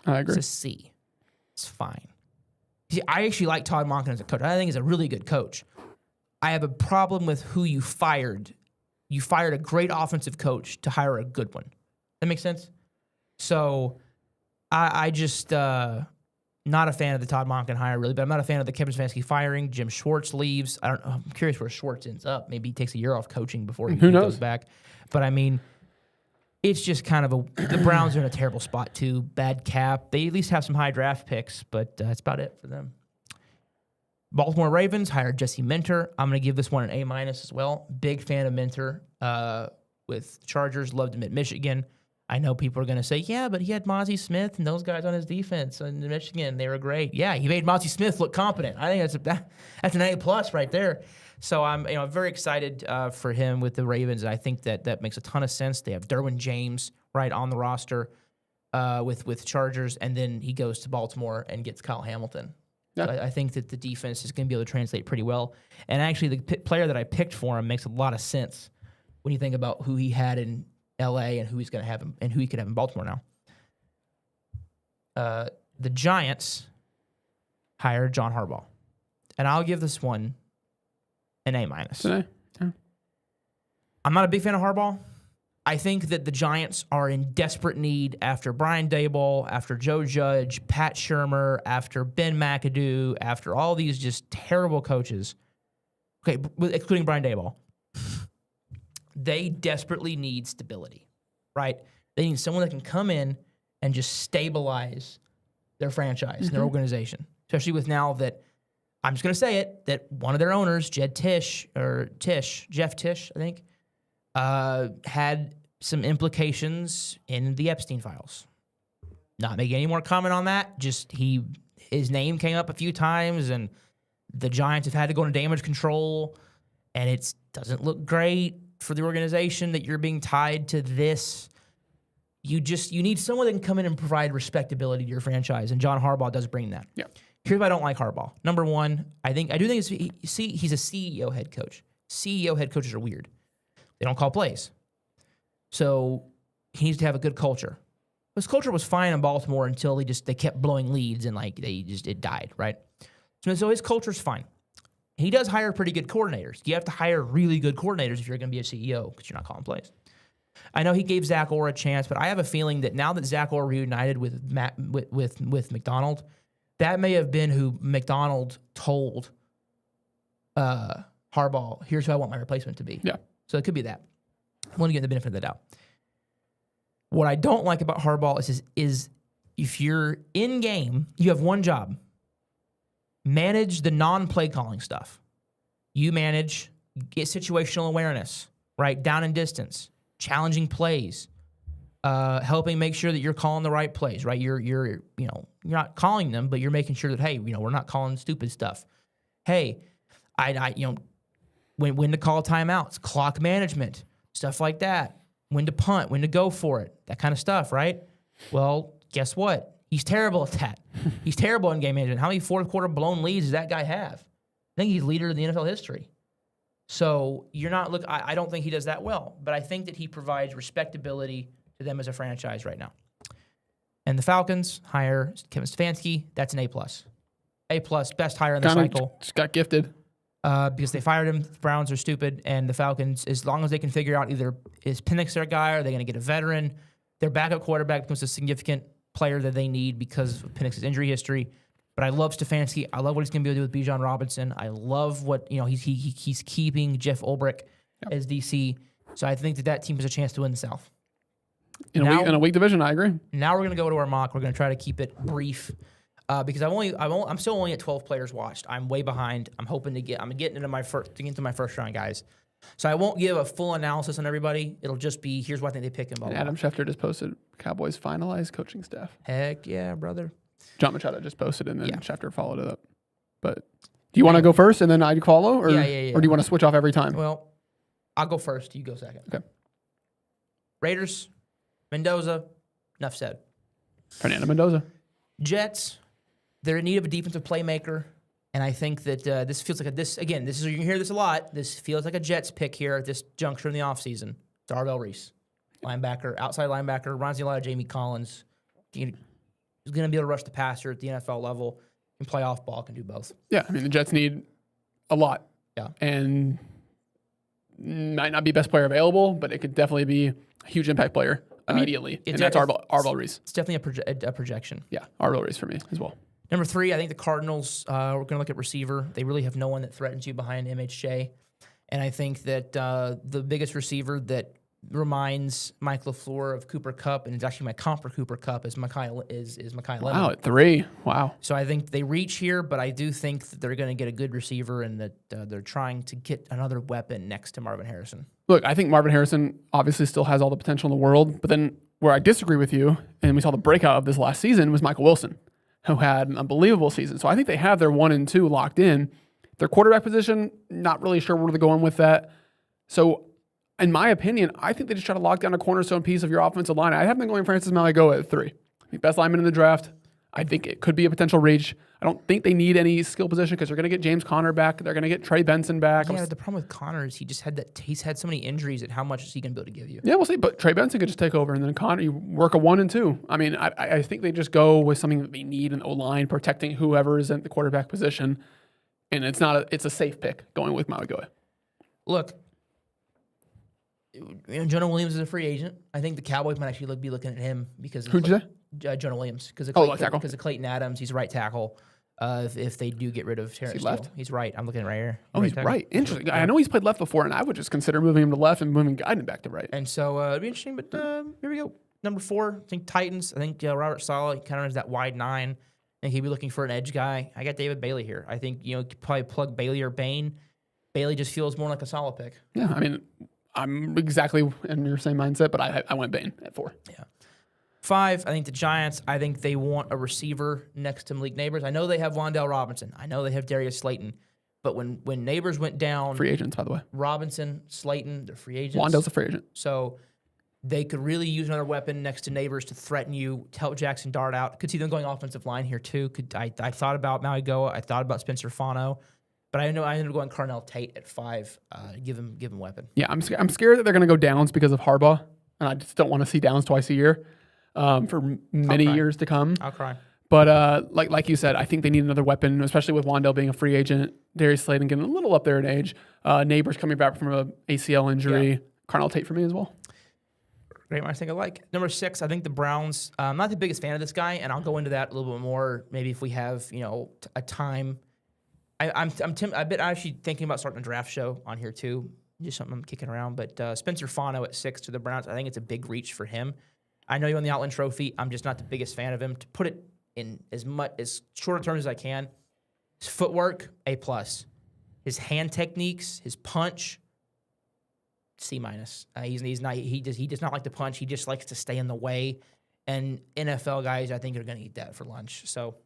I agree. It's a C. It's fine. See, I actually like Todd Monken as a coach. I think he's a really good coach. I have a problem with who you fired. You fired a great offensive coach to hire a good one. That makes sense? So I just not a fan of the Todd Monken hire, really, but I'm not a fan of the Kevin Stefanski firing. Jim Schwartz leaves. I'm curious where Schwartz ends up. Maybe he takes a year off coaching before he goes back. But I mean, it's just kind of the Browns are in a terrible spot too. Bad cap. They at least have some high draft picks, but that's about it for them. Baltimore Ravens hired Jesse Minter. I'm going to give this one an A- as well. Big fan of Minter with the Chargers. Loved him at Michigan. I know people are going to say, yeah, but he had Mozzie Smith and those guys on his defense in Michigan. They were great. Yeah, he made Mozzie Smith look competent. I think that's an A+ right there. So I'm very excited for him with the Ravens. I think that makes a ton of sense. They have Derwin James right on the roster with Chargers, and then he goes to Baltimore and gets Kyle Hamilton. Yeah. So I think that the defense is going to be able to translate pretty well. And actually, the player that I picked for him makes a lot of sense when you think about who he had in L.A. and who he's going to have him and who he could have in Baltimore now. The Giants hired John Harbaugh, and I'll give this one an A-. Yeah. I'm not a big fan of Harbaugh. I think that the Giants are in desperate need after Brian Daboll, after Joe Judge, Pat Shurmur, after Ben McAdoo, after all these just terrible coaches. Okay, including Brian Daboll. They desperately need stability, right? They need someone that can come in and just stabilize their franchise and their organization, especially with now that, I'm just going to say it, that one of their owners, Jeff Tish, I think, had some implications in the Epstein files. Not making any more comment on that. Just his name came up a few times, and the Giants have had to go into damage control, and it doesn't look great for the organization that you're being tied to this. You need someone that can come in and provide respectability to your franchise, and John Harbaugh does bring that. Yeah. Here's why I don't like Harbaugh. Number one, I do think he's a CEO head coach. CEO head coaches are weird. They don't call plays. So he needs to have a good culture. His culture was fine in Baltimore until they kept blowing leads and it died, right? So his culture's fine. He does hire pretty good coordinators. You have to hire really good coordinators if you're going to be a CEO because you're not calling plays. I know he gave Zach Orr a chance, but I have a feeling that now that Zach Orr reunited with McDonald, that may have been who McDonald told Harbaugh, here's who I want my replacement to be. Yeah. So it could be that. I want to give the benefit of the doubt. What I don't like about Harbaugh is if you're in game, you have one job. Manage the non-play calling stuff. You get situational awareness, right? Down and distance, challenging plays, helping make sure that you're calling the right plays, right? You're not calling them, but you're making sure that, hey, we're not calling stupid stuff. Hey, when to call timeouts, clock management, stuff like that. When to punt, when to go for it, that kind of stuff, right? Well, guess what? He's terrible at that. He's terrible in game management. How many fourth quarter blown leads does that guy have? I think he's leader in the NFL history. So I don't think he does that well, but I think that he provides respectability to them as a franchise right now. And the Falcons hire Kevin Stefanski. That's an A+. A+, best hire in the cycle. Just got gifted. Because they fired him. The Browns are stupid, and the Falcons, as long as they can figure out either is Penix their guy or are they going to get a veteran, their backup quarterback becomes a significant player that they need because of Penix's injury history. But I love Stefanski. I love what he's going to be able to do with Bijan Robinson. I love what he's keeping Jeff Ulbrich as DC. So I think that team has a chance to win the South. In a weak division, I agree. Now we're going to go to our mock. We're going to try to keep it brief. Because I'm still only at 12 players watched. I'm way behind. I'm getting into my first round, guys. So I won't give a full analysis on everybody. It'll just be here's what I think they pick and Adam Schefter just posted Cowboys finalized coaching staff. Heck yeah, brother. John Machado just posted and then Schefter followed it up. But do you want to go first and then I follow, or yeah. or do you want to switch off every time? Well, I'll go first. You go second. Okay. Raiders, Mendoza, enough said. Fernando Mendoza. Jets, they're in need of a defensive playmaker. And I think that this feels like you're going to hear this a lot. This feels like a Jets pick here at this juncture in the offseason. Darrell Reese, linebacker, outside linebacker, reminds me a lot of Jamie Collins. He's going to be able to rush the passer at the NFL level. Can play off ball, can do both. Yeah, I mean, the Jets need a lot. Yeah. And might not be best player available, but it could definitely be a huge impact player immediately. And that's Arvell Reese. It's definitely a projection. Yeah, Arvell Reese for me as well. Number 3, I think the Cardinals, we're going to look at receiver. They really have no one that threatens you behind MHJ. And I think that the biggest receiver that reminds Mike LaFleur of Cooper Kupp, and it's actually my comp for Cooper Kupp, is Mekhi Lemon. Wow, at 3. Wow. So I think they reach here, but I do think that they're going to get a good receiver and that they're trying to get another weapon next to Marvin Harrison. Look, I think Marvin Harrison obviously still has all the potential in the world, but then where I disagree with you, and we saw the breakout of this last season, was Michael Wilson, who had an unbelievable season. So I think they have their 1 and 2 locked in. Their quarterback position, not really sure where they're going with that. So in my opinion, I think they just try to lock down a cornerstone piece of your offensive line. I have them going Francis Maligoa at 3. Best lineman in the draft. I think it could be a potential reach. I don't think they need any skill position because they're going to get James Conner back. They're going to get Trey Benson back. Yeah, the problem with Conner is he's had so many injuries. At how much is he going to be able to give you? Yeah, we'll see. But Trey Benson could just take over, and then Conner, you work a 1 and 2. I mean, I think they just go with something that they need in O-line, protecting whoever is at the quarterback position. And it's a safe pick going with Maligoa. Look, Jonah Williams is a free agent. I think the Cowboys might actually be looking at him because who'd you say? Jonah Williams because of Clayton Adams. He's right tackle. If they do get rid of Terrence Steele, he's right. I'm looking right here. He's right. Interesting. Yeah. I know he's played left before, and I would just consider moving him to left and moving Guyton back to right. And so it'd be interesting. But here we go. Number 4, I think Titans. I think Robert Saleh kind of has that wide 9. I think he'd be looking for an edge guy. I got David Bailey here. I think you could probably plug Bailey or Bain. Bailey just feels more like a solid pick. Yeah, I mean, I'm exactly in your same mindset, but I went Bain at 4. Yeah. 5, I think the Giants, I think they want a receiver next to Malik Neighbors. I know they have Wan'Dale Robinson. I know they have Darius Slayton. But when Neighbors went down... Free agents, by the way. Robinson, Slayton, they're free agents. Wan'Dale's a free agent. So they could really use another weapon next to Neighbors to threaten you, to help Jackson Dart out. Could see them going offensive line here, too. I thought about Maligoa. I thought about Spencer Fano. But I know I ended up going Carnell Tate at 5. Give him weapon. Yeah, I'm scared that they're going to go Downs because of Harbaugh, and I just don't want to see Downs twice a year for many years to come. I'll cry. But like you said, I think they need another weapon, especially with Wan'Dale being a free agent, Darius Slayton getting a little up there in age, Neighbors coming back from an ACL injury. Yeah. Carnell Tate for me as well. Great minds think alike. Number 6, I think the Browns. I'm not the biggest fan of this guy, and I'll go into that a little bit more. Maybe if we have a time. I'm actually thinking about starting a draft show on here too. Just something I'm kicking around. But Spencer Fano at 6 to the Browns. I think it's a big reach for him. I know he won the Outland Trophy. I'm just not the biggest fan of him. To put it in as short terms as I can, his footwork A+, his hand techniques, his punch C-. He does not like to punch. He just likes to stay in the way. And NFL guys, I think, are going to eat that for lunch. So.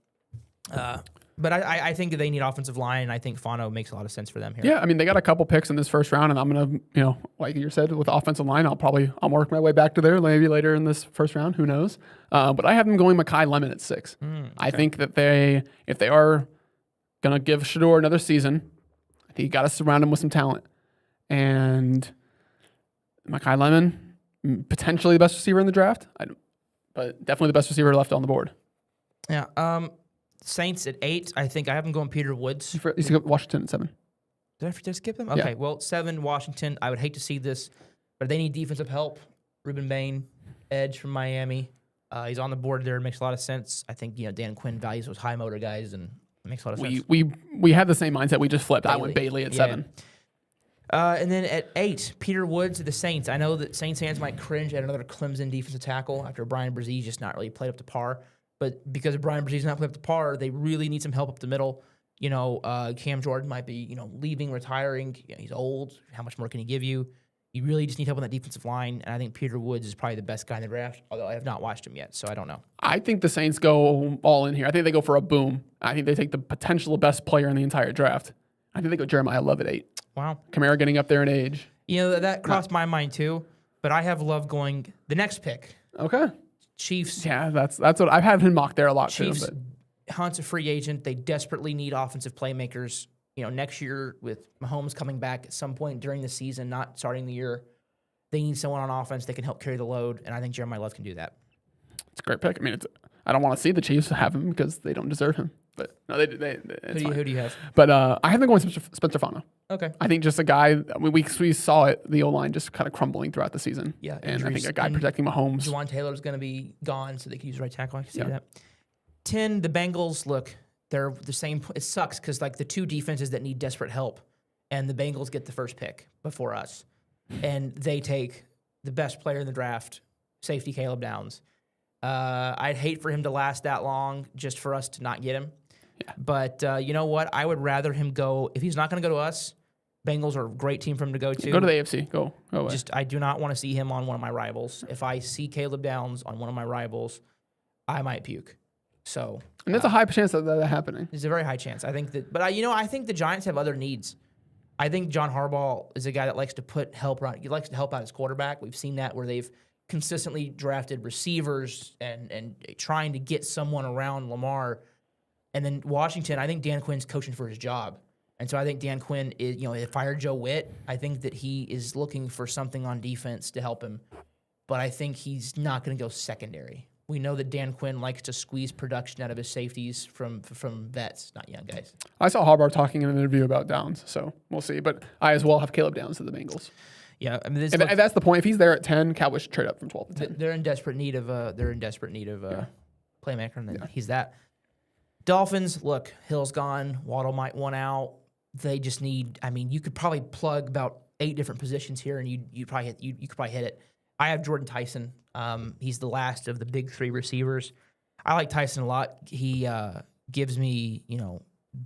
But I think that they need offensive line, and I think Fano makes a lot of sense for them here. Yeah, I mean, they got a couple picks in this first round, and I'm going to, like you said, with the offensive line, I'll work my way back to there maybe later in this first round. Who knows? But I have them going Mekhi Lemon at 6. Okay. I think that if they are going to give Shedeur another season, I think you got to surround him with some talent. And Mekhi Lemon, potentially the best receiver in the draft, but definitely the best receiver left on the board. Yeah. Saints at 8. I think I have them going Peter Woods. You skipped Washington at 7. Did I skip them? Okay, yeah. Well, 7, Washington. I would hate to see this, but they need defensive help. Ruben Bain, edge from Miami. He's on the board there. Makes a lot of sense. I think Dan Quinn values those high motor guys, and it makes a lot of sense. We had the same mindset. We just flipped. Bailey. I went Bailey at 7. And then at 8, Peter Woods of the Saints. I know that Saints fans might cringe at another Clemson defensive tackle after Brian Brzee just not really played up to par. But because Brian Bree's not playing up to par, they really need some help up the middle. Cam Jordan might be, leaving, retiring. He's old. How much more can he give you? You really just need help on that defensive line. And I think Peter Woods is probably the best guy in the draft, although I have not watched him yet, so I don't know. I think the Saints go all in here. I think they go for a boom. I think they take the potential best player in the entire draft. I think they go Jeremiah Love at 8. Wow. Kamara getting up there in age. You know, that crossed my mind too, but I have Love going the next pick. Okay. Chiefs. Yeah, that's what I've had him mocked there a lot Chiefs, too. But Hunt's a free agent. They desperately need offensive playmakers. You know, next year with Mahomes coming back at some point during the season, not starting the year, they need someone on offense that can help carry the load, and I think Jeremiah Love can do that. it's a great pick. I mean, I don't want to see the Chiefs have him because they don't deserve him. But no, Who do you have? But I have them going Spencer Fano. Okay. I think just a guy. We saw it, the O-line just kind of crumbling throughout the season. Yeah, and I injuries. think a guy protecting Mahomes. Juwan Taylor's going to be gone, so they can use right tackle. I can see Yeah. that. 10, the Bengals, look, they're the same. It sucks because, like, the two defenses that need desperate help, and the Bengals get the first pick before us, and they take the best player in the draft, safety Caleb Downs. I'd hate for him to last that long just for us to not get him. Yeah. But you know what? I would rather him go, if he's not going to go to us, Bengals are a great team for him to go to. Go to the AFC. Go away. Just, I do not want to see him on one of my rivals. If I see Caleb Downs on one of my rivals, I might puke. So, and that's a high chance of that happening. there's a very high chance. I think that, but I think the Giants have other needs. I think John Harbaugh is a guy that likes to put help around. He likes to help out his quarterback. We've seen that where they've consistently drafted receivers and trying to get someone around Lamar. And then Washington, I think Dan Quinn's coaching for his job. And so I think Dan Quinn is, they fired Joe Witt. I think that he is looking for something on defense to help him. But I think he's not going to go secondary. We know that Dan Quinn likes to squeeze production out of his safeties from vets, not young guys. I saw Harbaugh talking in an interview about Downs, so we'll see. But I as well have Caleb Downs to the Bengals. Yeah, I mean, And that's the point. If he's there at 10, Cowboys should trade up from 12 to 10. they're in desperate need of playmaker, and then he's that. Dolphins, look, Hill's gone. Waddle might want out. They just need. I mean, you could probably plug about 8 different positions here, and you could probably hit it. I have Jordan Tyson. He's the last of the big 3 receivers. I like Tyson a lot. He gives me,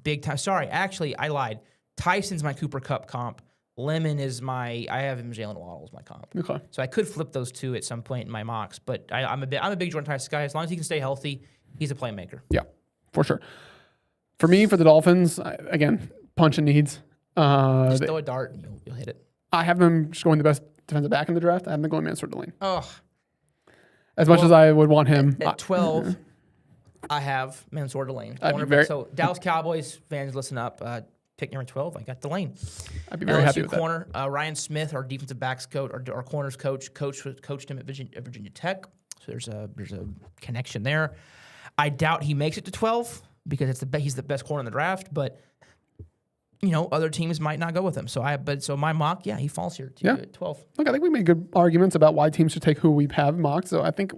big time. Sorry, actually, I lied. Tyson's my Cooper Kupp comp. Lemon is I have him Jalen Waddle as my comp. Okay. So I could flip those two at some point in my mocks, but I'm a big Jordan Tyson guy. As long as he can stay healthy, he's a playmaker. Yeah, for sure. For me, for the Dolphins, again, punch and needs. Just throw a dart and you'll hit it. I have them just going the best defensive back in the draft. I have them going Mansour Delane. Oh, As much as I would want him. at 12, I have Mansour Delane. So Dallas Cowboys fans, listen up. Pick number 12, I got Delane. I'd be very happy with corner, Ryan Smith, our defensive backs coach, our corners coached him at Virginia Tech. So there's a connection there. I doubt he makes it to 12 because he's the best corner in the draft, but other teams might not go with him. So my mock, he falls here at 12. Look, I think we made good arguments about why teams should take who we have mocked. So I think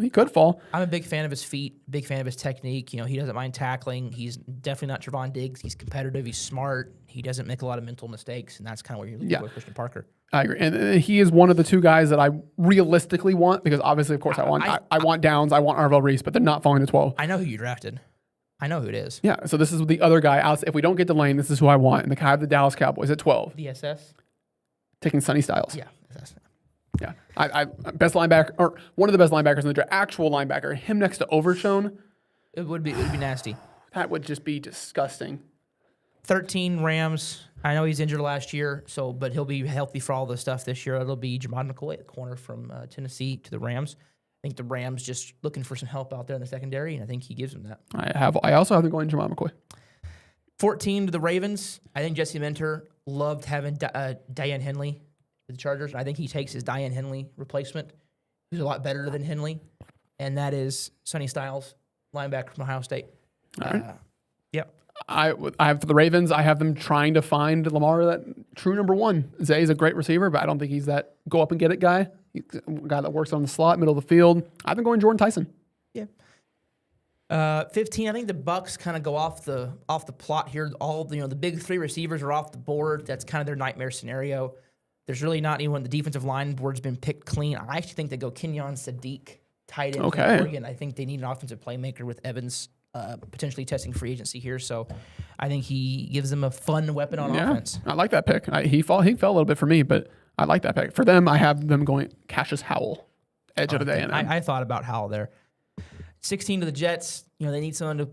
he could fall. I'm a big fan of his feet, big fan of his technique. He doesn't mind tackling. He's definitely not Trevon Diggs. He's competitive. He's smart. He doesn't make a lot of mental mistakes, and that's kind of where you're looking for Christian Parker. I agree, and he is one of the 2 guys that I realistically want because obviously, of course, I want Downs, I want Arvell Reese, but they're not falling to 12. I know who you drafted. I know who it is. Yeah, so this is the other guy. If we don't get Delane, this is who I want. And the guy of the Dallas Cowboys at 12. DSS? Taking Sonny Styles. Yeah. SS. Yeah. I best linebacker, or one of the best linebackers in the draft, actual linebacker. Him next to Overshone. It would be nasty. That would just be disgusting. 13 Rams. I know he's injured last year, but he'll be healthy for all the stuff this year. It'll be Jamad McCoy, the corner from Tennessee, to the Rams. I think the Rams just looking for some help out there in the secondary, and I think he gives them that. I also have them going Jamad McCoy. 14 to the Ravens. I think Jesse Minter loved having Diane Henley with the Chargers. I think he takes his Diane Henley replacement, who's a lot better than Henley, and that is Sonny Styles, linebacker from Ohio State. All right. Yep. I have for the Ravens, I have them trying to find Lamar that true number 1. Zay is a great receiver, but I don't think he's that go up and get it guy. He's a guy that works on the slot, middle of the field. I've been going Jordan Tyson. Yeah. 15. I think the Bucs kind of go off the plot here. All the big 3 receivers are off the board. That's kind of their nightmare scenario. There's really not anyone. The defensive line board's been picked clean. I actually think they go Kenyon Sadiq, tight end from Oregon. I think they need an offensive playmaker with Evans potentially testing free agency here. So I think he gives them a fun weapon on offense. I like that pick. He fell a little bit for me, but I like that pick. For them, I have them going Cassius Howell, edge of the day. I thought about Howell there. 16 to the Jets. They need someone to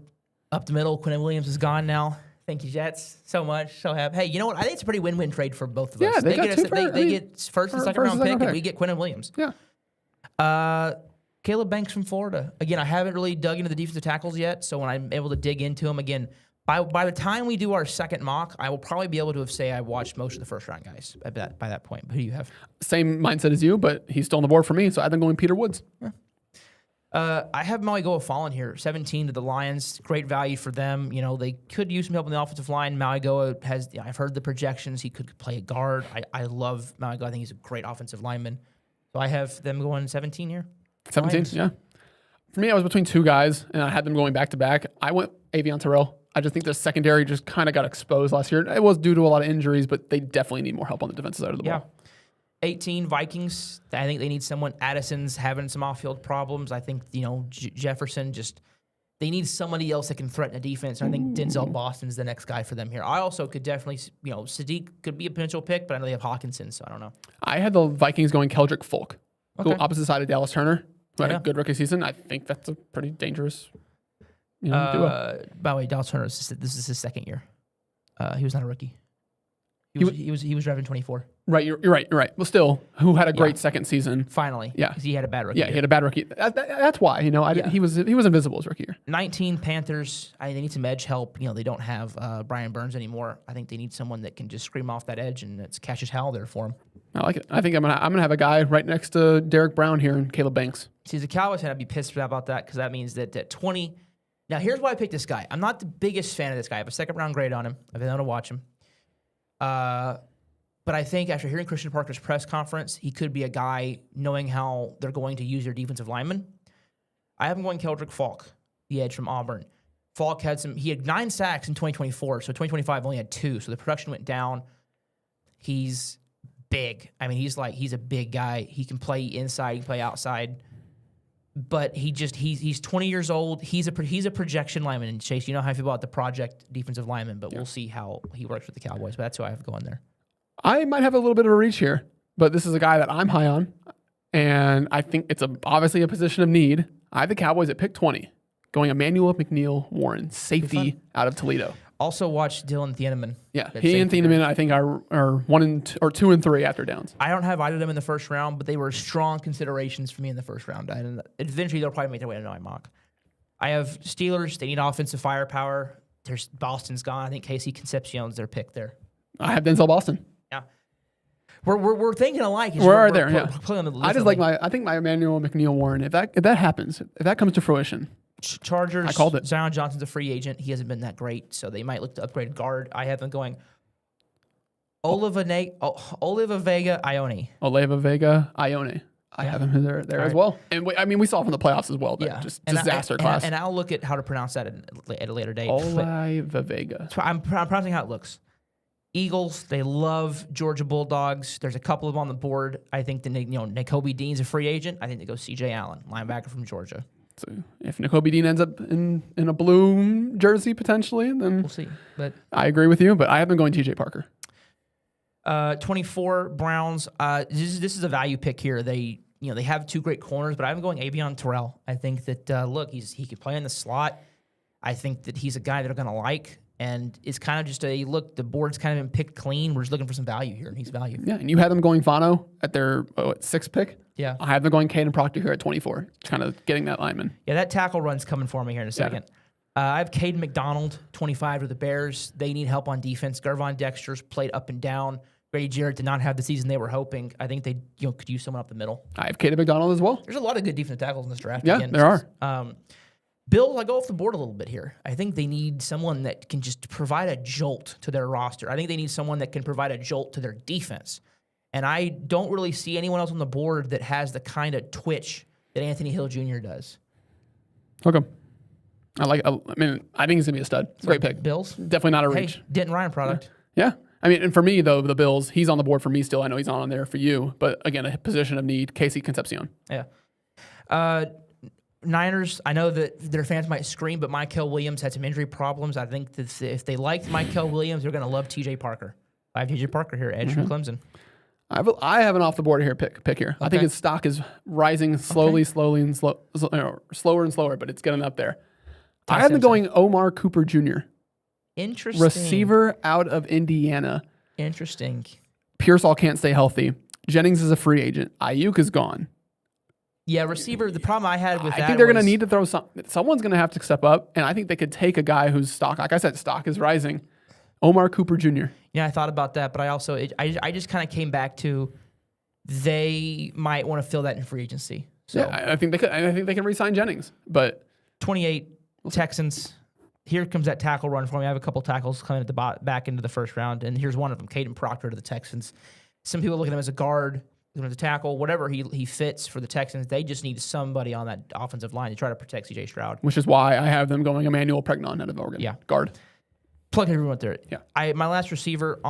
up the middle. Quinnen Williams is gone now. I Thank you, Jets, so much. So happy. Hey, you know what? I think it's a pretty win-win trade for both of us. Yeah, they got two they get first and second round pick, and we get Quinnen Williams. Yeah. Caleb Banks from Florida. Again, I haven't really dug into the defensive tackles yet, so when I'm able to dig into them again, by the time we do our second mock, I will probably be able to say I watched most of the first round guys by that point. But who do you have? Same mindset as you, but he's still on the board for me, so I've been going Peter Woods. Yeah. I have Mauigoa Fallen here, 17 to the Lions. Great value for them. You know, they could use some help on the offensive line. Mauigoa has, I've heard the projections. He could play a guard. I love Mauigoa. I think he's a great offensive lineman. So I have them going 17 here. 17, Lions. yeah. For me, I was between two guys, and I had them going back to back. I went Avion Terrell. I just think the secondary just kind of got exposed last year. It was due to a lot of injuries, but they definitely need more help on the defensive side of the ball. 18 Vikings. I think they need someone. Addison's having some off-field problems. I think Jefferson they need somebody else that can threaten a defense. And I think Denzel Boston's the next guy for them here. I also could definitely Sadiq could be a potential pick, but I know they have Hawkinson, so I don't know. I had the Vikings going Keldrick Folk, Okay. opposite side of Dallas Turner, who had a good rookie season. I think that's a pretty dangerous duo. By the way, Dallas Turner, this is his second year. He was not a rookie. He was drafted 24. Right, you're right. Well, still, who had a great second season? Finally, yeah, because he had a bad rookie. Yeah, year. he had a bad rookie. That's why he was invisible his rookie year. 19 Panthers. They need some edge help. They don't have Brian Burns anymore. I think they need someone that can just scream off that edge, and it's Cassius Howell there for him. I like it. I think I'm gonna have a guy right next to Derek Brown here and Caleb Banks. See, the Cowboys had to be pissed about that because that means that at 20. Now, here's why I picked this guy. I'm not the biggest fan of this guy. I have a second round grade on him. I've been able to watch him. But I think after hearing Christian Parker's press conference, he could be a guy knowing how they're going to use their defensive linemen. I have him going Keldrick Falk, the edge from Auburn. Falk he had 9 sacks in 2024, so 2025 only had 2, so the production went down. He's big. He's a big guy. He can play inside, he can play outside. But he's 20 years old. He's a projection lineman. And Chase, you know how I feel about the project defensive lineman, but we'll see how he works with the Cowboys. But that's who I have going there. I might have a little bit of a reach here, but this is a guy that I'm high on, and I think it's obviously a position of need. I have the Cowboys at pick 20, going Emmanuel McNeil Warren, safety out of Toledo. Also watch Dylan Thieneman. Yeah, he and Thieneman I think are 2 and 3 after downs. I don't have either of them in the first round, but they were strong considerations for me in the first round. And eventually they'll probably make their way to my mock. I have Steelers. They need offensive firepower. Boston's gone. I think Casey Concepcion's their pick there. I have Denzel Boston. Yeah. We're thinking alike. We're there, yeah. I just like I think my Emmanuel McNeil Warren, if that happens, if that comes to fruition. Chargers. I called it. Zion Johnson's a free agent. He hasn't been that great, so they might look to upgrade guard. I have them going Oliva Vega Ione. Oliva Vega Ione. I have him there as well. And we saw from the playoffs as well. Just disaster class. And I'll look at how to pronounce that at a later date. Oliva Vega. I'm pronouncing how it looks. Eagles, they love Georgia Bulldogs. There's a couple of them on the board. I think Nakobe Dean's a free agent. I think they go C.J. Allen, linebacker from Georgia. So if Nakobe Dean ends up in a blue jersey potentially, then we'll see. But I agree with you. But I have been going T.J. Parker. 24 Browns. This is a value pick here. They have 2 great corners, but I'm going Avion Terrell. I think that he could play in the slot. I think that he's a guy that they're going to like. And it's kind of just the board's kind of been picked clean. We're just looking for some value here, and he's value. Yeah, and you had them going Fano at their 6th pick. Yeah. I have them going Caden Proctor here at 24, kind of getting that lineman. Yeah, that tackle run's coming for me here in a second. Yeah. I have Caden McDonald, 25 with the Bears. They need help on defense. Gervon Dexter's played up and down. Grady Jarrett did not have the season they were hoping. I think they could use someone up the middle. I have Caden McDonald as well. There's a lot of good defensive tackles in this draft. Yeah, there are. Bills, I go off the board a little bit here. I think they need someone that can just provide a jolt to their roster. I think they need someone that can provide a jolt to their defense. And I don't really see anyone else on the board that has the kind of twitch that Anthony Hill Jr. does. Okay. I think he's going to be a stud. Great pick. Bills? Definitely not a reach. Hey, Denton Ryan product. Yeah. And for me, though, the Bills, he's on the board for me still. I know he's not on there for you. But, again, a position of need, Casey Concepcion. Yeah. Niners, I know that their fans might scream, but Mykel Williams had some injury problems. I think that if they liked Mykel Williams, they're going to love T.J. Parker. I have T.J. Parker here, edge from Clemson. I have an off the board here pick here. Okay. I think his stock is rising slower and slower, but it's getting up there. I have them going Omar Cooper Jr. Interesting. Receiver out of Indiana. Interesting. Pearsall can't stay healthy. Jennings is a free agent. Ayuk is gone. Yeah, receiver. The problem I had with I that think they're going to was- need to throw someone's going to have to step up, and I think they could take a guy whose stock, like I said, stock is rising. Omar Cooper Jr. Yeah, I thought about that, but I also I just kind of came back to they might want to fill that in free agency. So Yeah, I think they could. I think they can re-sign Jennings, but 28 Texans. Here comes that tackle run for me. I have a couple tackles coming at the back into the first round, and here's one of them, Caden Proctor to the Texans. Some people look at him as a guard, look at the tackle, whatever he fits for the Texans. They just need somebody on that offensive line to try to protect C.J. Stroud. which is why I have them going Emmanuel Pregnon out of Oregon. Yeah. Guard. Plug everyone through it. Yeah. My last receiver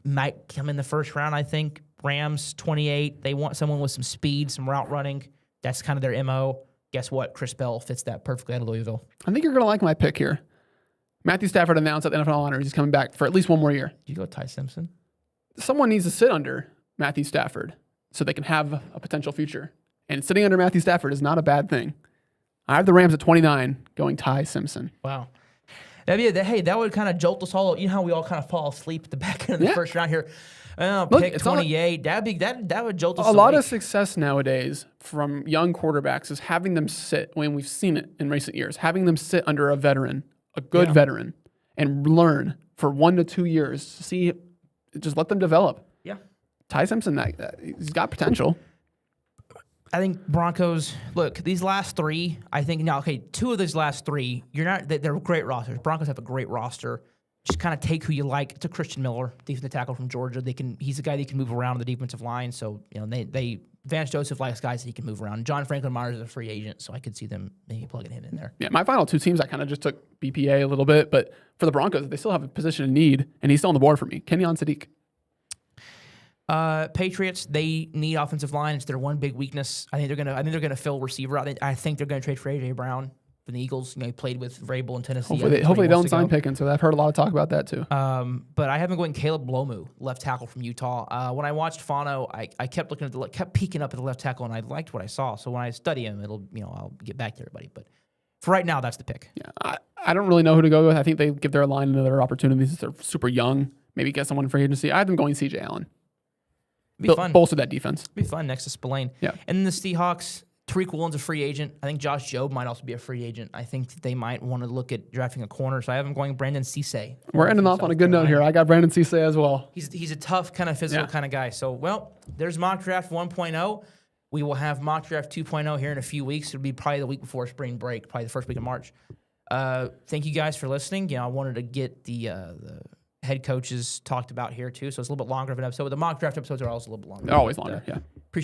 might come in the first round, I think. Rams 28. They want someone with some speed, some route running. That's kind of their MO. Guess what? Chris Bell fits that perfectly out of Louisville. I think you're going to like my pick here. Matthew Stafford announced at the NFL Honors he's coming back for at least one more year. Did you go Ty Simpson? Someone needs to sit under Matthew Stafford so they can have a potential future. And sitting under Matthew Stafford is not a bad thing. I have the Rams at 29 going Ty Simpson. Wow. That would kind of jolt us all. You know how we all kind of fall asleep at the back end of the first round here. Look, Pick it's not 28. That would jolt us A lot awake. of success nowadays from young quarterbacks is having them sit, when we've seen it in recent years, having them sit under a veteran, a good veteran, and learn for 1 to 2 years. See, just let them develop. Yeah. Ty Simpson, he's got potential. I think Broncos, look, these last three, I think now, okay, 2 of these last 3, they're great rosters. Broncos have a great roster. Just kind of take who you like. It's a Christian Miller, defensive tackle from Georgia. He's a guy that can move around on the defensive line. So, Vance Joseph likes guys that he can move around. John Franklin Myers is a free agent, so I could see them maybe plugging him in there. Yeah, my final 2 teams, I kind of just took BPA a little bit, but for the Broncos, they still have a position in need, and he's still on the board for me. Kenyon Sadiq. Patriots, they need offensive line. It's their one big weakness. I think they're gonna fill receiver out. I think they're gonna trade for AJ Brown from the Eagles. He played with Vrabel in Tennessee. Hopefully they don't sign Pickens, so I've heard a lot of talk about that too. But I haven't going Caleb Lomu, left tackle from Utah. When I watched Fano, I kept looking at kept peeking up at the left tackle, and I liked what I saw. So when I study him, I'll get back to everybody. But for right now, that's the pick. Yeah, I don't really know who to go with. I think they give their line another opportunities. They're super young. Maybe get someone for agency. I have them going CJ Allen. Be fun. Bolster that defense. Be fun next to Spillane. Yeah. And then the Seahawks, Tariq Woolen's a free agent. I think Josh Jobe might also be a free agent. I think that they might want to look at drafting a corner. So I have him going Brandon Cisse. We're ending off on a good note here. I got Brandon Cisse as well. He's a tough, kind of physical kind of guy. So, there's mock draft 1.0. We will have mock draft 2.0 here in a few weeks. It'll be probably the week before spring break, probably the first week of March. Thank you guys for listening. I wanted to get the head coaches talked about here too, so it's a little bit longer of an episode. But the mock draft episodes are always a little bit longer. They're always longer, yeah.